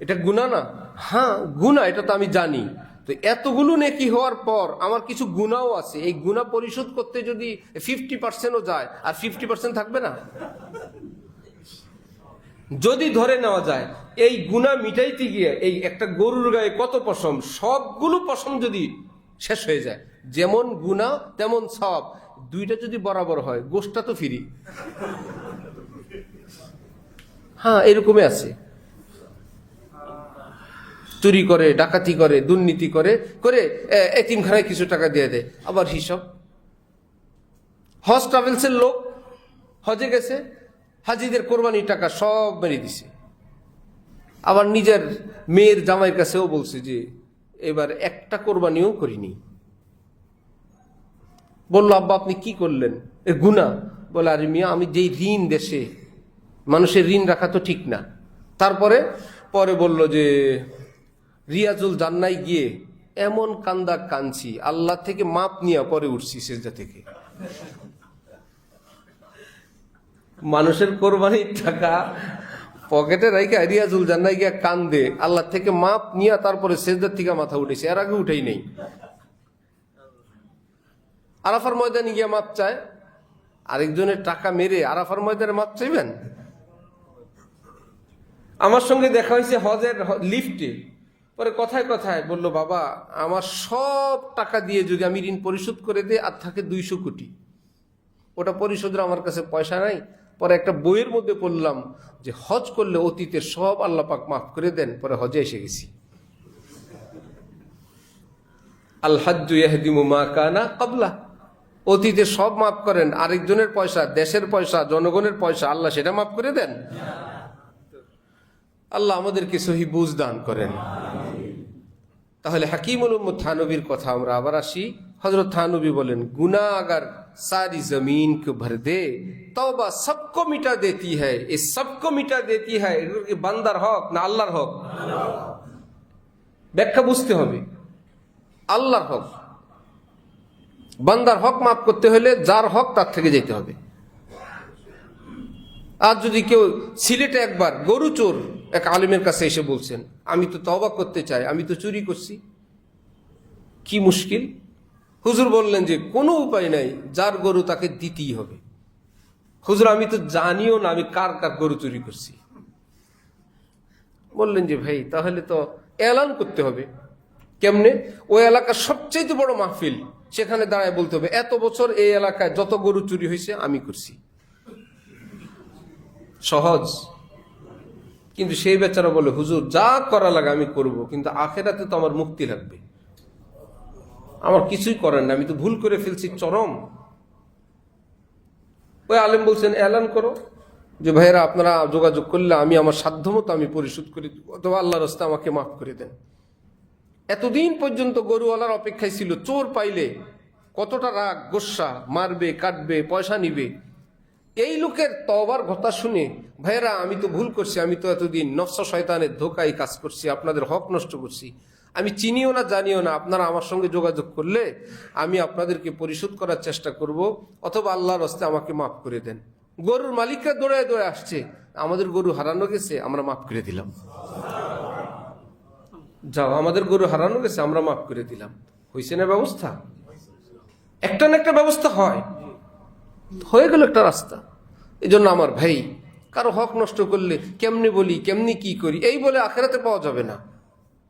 এটা গুনাহ না? হ্যাঁ গুনাহ, এটা তো আমি জানি। তো এতগুলো নেকি হওয়ার পর আমার কিছু গুনাহও আছে, এই গুনাহ পরিশোধ করতে যদি 50%ও যায়, আর 50% থাকবে না? যদি ধরে নেওয়া যায় এই গুনাহ মিটাইতে গিয়ে এই একটা গরুর গায়ে কত পশম, সবগুলো পশম যদি শেষ হয়ে যায়, যেমন গুনাহ তেমন সওয়াব, দুইটা যদি বরাবর হয়, গোশটা তো ফ্রি। হ্যাঁ এরকমই আছে, চুরি করে, ডাকাতি করে, দুর্নীতি করে এতিমখানায় কিছু টাকা দিয়ে দেয়, আবার হিসাব। হজ ট্রাভেলসের লোক হজে গেছে, হাজিদের কোরবানির টাকা সব মেরে দিছে, আবার নিজের মেয়ের জামাইয়ের কাছেও বলছে যে এবার একটা কোরবানিও করিনি। বলল আব্বা আপনি কি করলেন? এ গুনাহ। বলে আরে মিয়া, আমি যেই ঋণ, দেশে মানুষের ঋণ রাখা তো ঠিক না। তারপরে বলল যে রিয়াজুল জান্নায় গিয়ে এমন কান্দা কাঁদছি, আল্লাহ থেকে মাপ নিয়ে পরে উঠছি সেজদা থেকে। মানুষের কোরবানির টাকা পকেটে রাইখা রিয়াজুল জান্নায় গিয়া কান্দে, আল্লাহ থেকে মাপ নিয়ে তারপরে সেজদার থেকে মাথা উঠেছে, এর আগে উঠেই নেই। আরাফার ময়দানে গিয়া মাপ চায়, আরেকজনের টাকা মেরে আরাফার ময়দানে মাপ চাইবেন? আমার সঙ্গে দেখা হয়েছে হজের লিফটে, পরে কথায় কথায় বলল বাবা আমার সব টাকা দিয়ে যদি আমি ঋণ পরিশোধ করে দিই, আর থাকে 200 কোটি, ওটা পরিশোধের আমার কাছে পয়সা নাই। পরে একটা বইয়ের মধ্যে পড়লাম যে হজ করলে অতীতের সব আল্লাহ পাক মাফ করে দেন, পরে হজে এসে গেছি। আল হাজ্জু ইয়াহদিমু মা কানা ক্বাবলা, অতীতে সব মাফ করেন, আরেকজনের পয়সা, দেশের পয়সা, জনগণের পয়সা, আল্লাহ সেটা মাফ করে দেন। আল্লাহ আমাদেরকে সহি বুঝ দান করেন। তাহলে হাকিমুল উম্মত থানবীর কথা আমরা আবার আসি। হযরত থানবী বলেন, গুনাহ अगर सारी जमीन को भर दे तौबा सबको मिटा देती है। ये सबको मिटा देती है, বান্দার হক না আল্লাহর হক? ব্যাখ্যা বুঝতে হবে। আল্লাহর হক। বান্দার হক মাফ করতে হলে যার হক তার থেকে যেতে হবে। আর যদি কেউ সিলেটে একবার গরু চোর এক আলেমের কাছে এসে বলছেন, আমি তো তওবা করতে চাই, আমি তো চুরি করছি, কি মুশকিল? হুজুর বললেন যে কোনো উপায় নাই, যার গরু তাকে দিতেই হবে। হুজুর আমি তো জানিও না আমি কার কার গরু চুরি করছি। বললেন যে ভাই তাহলে তো এলান করতে হবে। কেমনে? ওই এলাকার সবচেয়ে বড় মাহফিল, সেখানে দাঁড়ায় বলতে হবে এত বছর এই এলাকায় যত গরু চুরি হয়েছে আমি করছি। সহজ। কিন্তু সেই বেচারা বলে, হুজুর যা করা লাগে আমি করব, কিন্তু আখেরাতে তো আমার মুক্তি লাগবে, আমার কিছুই করার না, আমি তো ভুল করে ফেলছি চরম। ওই আলেম বলছেন এলান করো যে ভাইয়েরা আপনারা যোগাযোগ করলে আমি আমার সাধ্যমতো আমি পরিশোধ করি, অথবা আল্লাহর রাস্তায় আমাকে মাফ করে দেন। এতদিন পর্যন্ত গরুওয়ালার অপেক্ষায় ছিল, চোর পাইলে কতটা রাগ, গোস্সা, মারবে, কাটবে, পয়সা নিবে। এই লোকের তওবার কথা শুনে, ভাইয়েরা আমি তো ভুল করছি, আমি তো এতদিন নফস শয়তানের ধোকায় কাজ করছি, আপনাদের হক নষ্ট করছি, আমি চিনিও না জানিও না, আপনারা আমার সঙ্গে যোগাযোগ করলে আমি আপনাদেরকে পরিশোধ করার চেষ্টা করব, অথবা আল্লাহর রাস্তায় আমাকে মাফ করে দেন। গরুর মালিকরা দৌড়ায় দৌড়ে আসছে, আমাদের গরু হারানো গেছে, আমরা মাফ করে দিলাম। যাও, আমাদের গরু হারানো গেছে, আমরা মাফ করে দিলাম। হয়েছে না ব্যবস্থা? একটা না একটা ব্যবস্থা হয়, হয়ে গেল একটা রাস্তা। এই জন্য আমার ভাই, কারো হক নষ্ট করলে কেমনি বলি, কেমনি কি করি, এই বলে আখেরাতে পাওয়া যাবে না।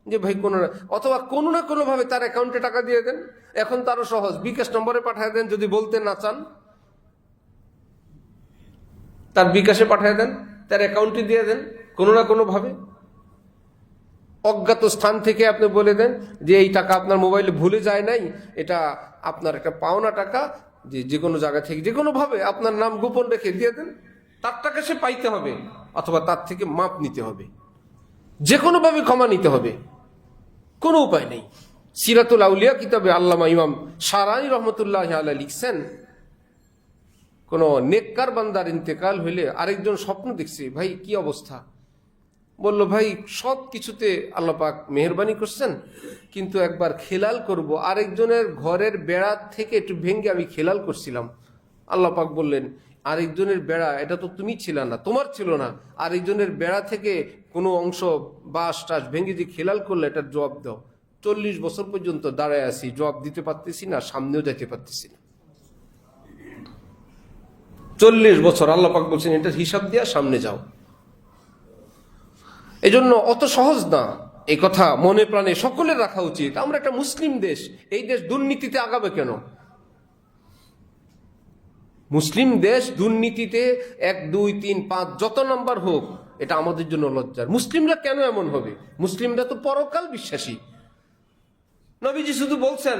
যে ভাই কোনো না, অথবা কোনো না কোনো ভাবে তার অ্যাকাউন্টে টাকা দিয়ে দেন। এখন তো আরো সহজ, বিকাশ নম্বরে পাঠিয়ে দেন, যদি বলতে না চান তার বিকাশে পাঠিয়ে দেন, তার অ্যাকাউন্টে দিয়ে দেন কোনো না কোনো ভাবে। অজ্ঞাত স্থান থেকে আপনি বলে দেন যে এই টাকা আপনার মোবাইলে ভুলে যায় নাই, এটা আপনার একটা পাওনা টাকা, যে কোনো জায়গা থেকে যে কোনো ভাবে আপনার নাম গোপন রেখে দিয়ে দেন। তার টাকা সে পাইতে হবে, অথবা তার থেকে মাপ নিতে হবে, যে কোনো ভাবে ক্ষমা নিতে হবে, কোনো উপায় নেই। সিরাতুল আউলিয়া কিতাবে আল্লামা ইমাম শারানি রহমতুল্লাহ আলাইহি লিখছেন, কোন নেককার বান্দার ইন্তেকাল হইলে আরেকজন স্বপ্ন দেখছে, ভাই কি অবস্থা? বলল, ভাই সব কিছুতে আল্লাহ পাক মেহেরবানি করছেন, কিন্তু একবার খেলাল করব, আরেকজনের ঘরের বেড়া থেকে একটু ভেঙে আমি খেলাল করছিলাম। আল্লাহ পাক বললেন, আরেকজনের বেড়া, এটা তো তুমি ছিল না, তোমার ছিল না, আরেকজনের বেড়া থেকে কোনো অংশ বাঁশ টাস ভেঙে যে খেলাল করলে এটার জবাব দাও। 40 বছর পর্যন্ত দাঁড়ায় আছি, জবাব দিতে পারতেছি না, সামনেও যেতে পারতেছি না। 40 বছর আল্লাহ পাক বলছেন এটার হিসাব দিয়া সামনে যাও। এজন্য অত সহজ না, এই কথা মনে প্রাণে সকলের রাখা উচিত। আমরা একটা মুসলিম দেশ, এই দেশ দুর্নীতিতে আগাবে কেন? মুসলিম দেশ দুর্নীতিতে 1, 2, 3, 5 যত নাম্বার হোক, এটা আমাদের জন্য লজ্জার। মুসলিমরা কেন এমন হবে? মুসলিমরা তো পরকাল বিশ্বাসী। নবীজি শুধু বলছেন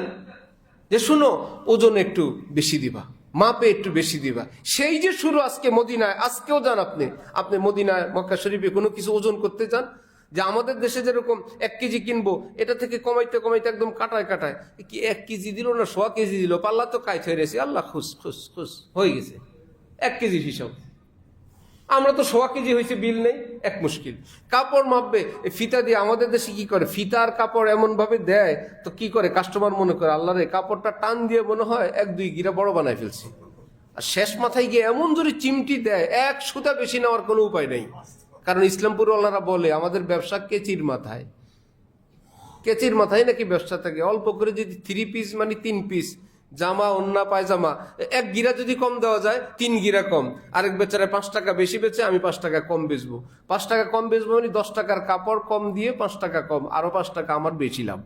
যে শুনো, ওজন একটু বেশি দিবা, মাপে একটু বেশি দিবা। সেই যে শুরু আজকে মদিনায়, আজকেও যান আপনি মদিনায়, মক্কা শরীফে কোনো কিছু ওজন করতে যান, যে আমাদের দেশে যেরকম 1 কেজি কিনবো, এটা থেকে কমাইতে কমাইতে একদম কাটায় কাটায় কি 1 কেজি দিল না 100 কেজি দিল, পাল্লা তো কাইট হয়ে গেছে, আল্লাহ খুশ খুশ খুশ হয়ে গেছে 1 কেজির হিসাব। আমরা তো 100 কেজি হয়েছে, বিল নেই, এক মুশকিল। কাপড় মাপবে ফিতা দিয়ে, আমাদের দেশে কি করে, ফিতার কাপড় এমন ভাবে দেয়, তো কি করে কাস্টমার মনে করে আল্লাহ রে, কাপড়টা টান দিয়ে মনে হয় 1-2 গিরা বড় বানায় ফেলছে। আর শেষ মাথায় গিয়ে এমন জোরে চিমটি দেয়, 1 সুতা বেশি নেওয়ার কোনো উপায় নেই। কারণ ইসলামপুর ওয়ালারা বলে আমাদের ব্যবসা কেচির মাথায়, কেচির মাথায় নাকি ব্যবসা থাকে। অল্প করে যদি 3 পিস মানে 3 পিস জামা, ওন্না, পায়জামা 1 গিরা যদি কম দেওয়া যায়, 3 গিরা কম। আরেক বেচারায় 5 টাকা বেশি বেচে, আমি 5 টাকা কম বেচবো। 5 টাকা কম বেচবো মানে 10 টাকার কাপড় কম দিয়ে 5 টাকা কম, আরো 5 টাকা আমার বেশি লাভ।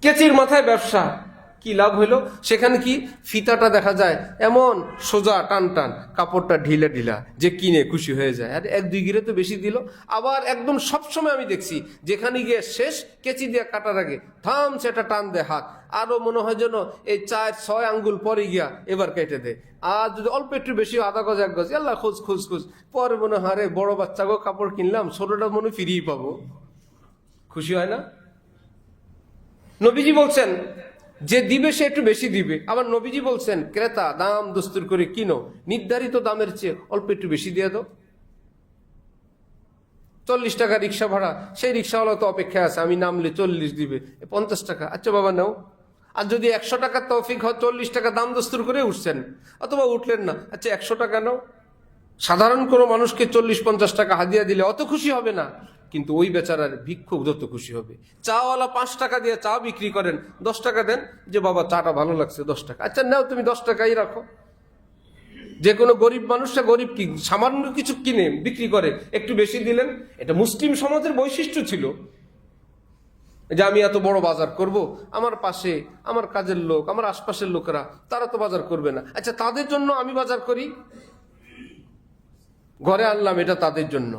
কেচির মাথায় ব্যবসা, কি লাভ হইলো? সেখানে কি ফিতাটা দেখা যায় এমন সোজা টান টান, কাপড়টা ঢিলা ঢিলা, যে কিনে খুশি হয়ে যায়। আর 1-2 গিরে তো বেশি দিল। আবার একদম সবসময় আমি দেখছি যেখানে গিয়ে শেষ কেচি দিয়ে কাটার আগে থাম সেটা টান দেয় হাত, আরো মনে হয় যেন এই 4-6 আঙ্গুল পরে গিয়া এবার কেটে দেয়। আর যদি অল্প একটু বেশি, 1/2 গজ 1 গজ, আল্লাহ খোঁজ খোঁজ খোঁজ, পরে মনে হয় রে বড় বাচ্চা গো কাপড় কিনলাম, ছোটটা মনে ফিরিয়ে পাবো। খুশি হয় না? নবীজি বলছেন যে দিবে সে একটু বেশি দিবে। আবার নবীজি বলছেন ক্রেতা দাম দস্তুর করে কিনো, নির্ধারিত দামের চেয়ে অল্প একটু বেশি দিয়ে দাও। 40 টাকা রিক্সা ভাড়া, সেই রিক্সাওয়ালা তো অপেক্ষায় আছে, আমি নামলে 40 দিবে, 50 টাকা, আচ্ছা বাবা নাও। আর যদি 100 টাকার তৌফিক হয়, 40 টাকা দাম দস্তুর করে উঠছেন, অথবা উঠলেন না, আচ্ছা 100 টাকা নাও। সাধারণ কোনো মানুষকে 40-50 টাকা হাদিয়া দিলে অত খুশি হবে না, কিন্তু ওই বেচারার ভিক্ষুক যত খুশি হবে। চাওয়ালা 5 টাকা দিয়ে চা বিক্রি করেন, 10 টাকা দেন, যে বাবা চাটা ভালো লাগছে 10 টাকা, আচ্ছা নাও তুমি 10 টাকাই রাখো। যে কোনো গরিব মানুষটা, গরিব কি সামান্য কিছু কিনে বিক্রি করে, একটু বেশি দিলেন। এটা মুসলিম সমাজের বৈশিষ্ট্য ছিল যে আমি এত বড় বাজার করব, আমার পাশে আমার কাজের লোক, আমার আশপাশের লোকেরা তারা তো বাজার করবে না, আচ্ছা তাদের জন্য আমি বাজার করি, ঘরে আনলাম, এটা তাদের জন্য।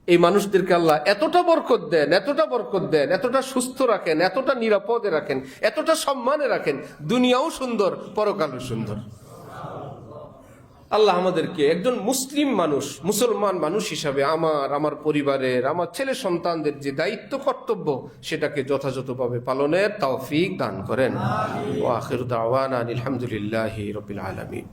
এই মানুষদেরকে আল্লাহ এতটা বরকত দেন, এতটা বরকত দেন, এতটা সুস্থ রাখেন, এতটা নিরাপদে রাখেন, এতটা সম্মানে রাখেন, দুনিয়াও সুন্দর, পরকালও সুন্দর। আল্লাহ আমাদেরকে একজন মুসলিম মানুষ, মুসলমান মানুষ হিসাবে আমার পরিবারের, আমার ছেলে সন্তানদের যে দায়িত্ব কর্তব্য, সেটাকে যথাযথভাবে পালনের তৌফিক দান করেন। ওয়া আখিরু দাওয়ানা আলহামদুলিল্লাহি রাব্বিল আলামিন।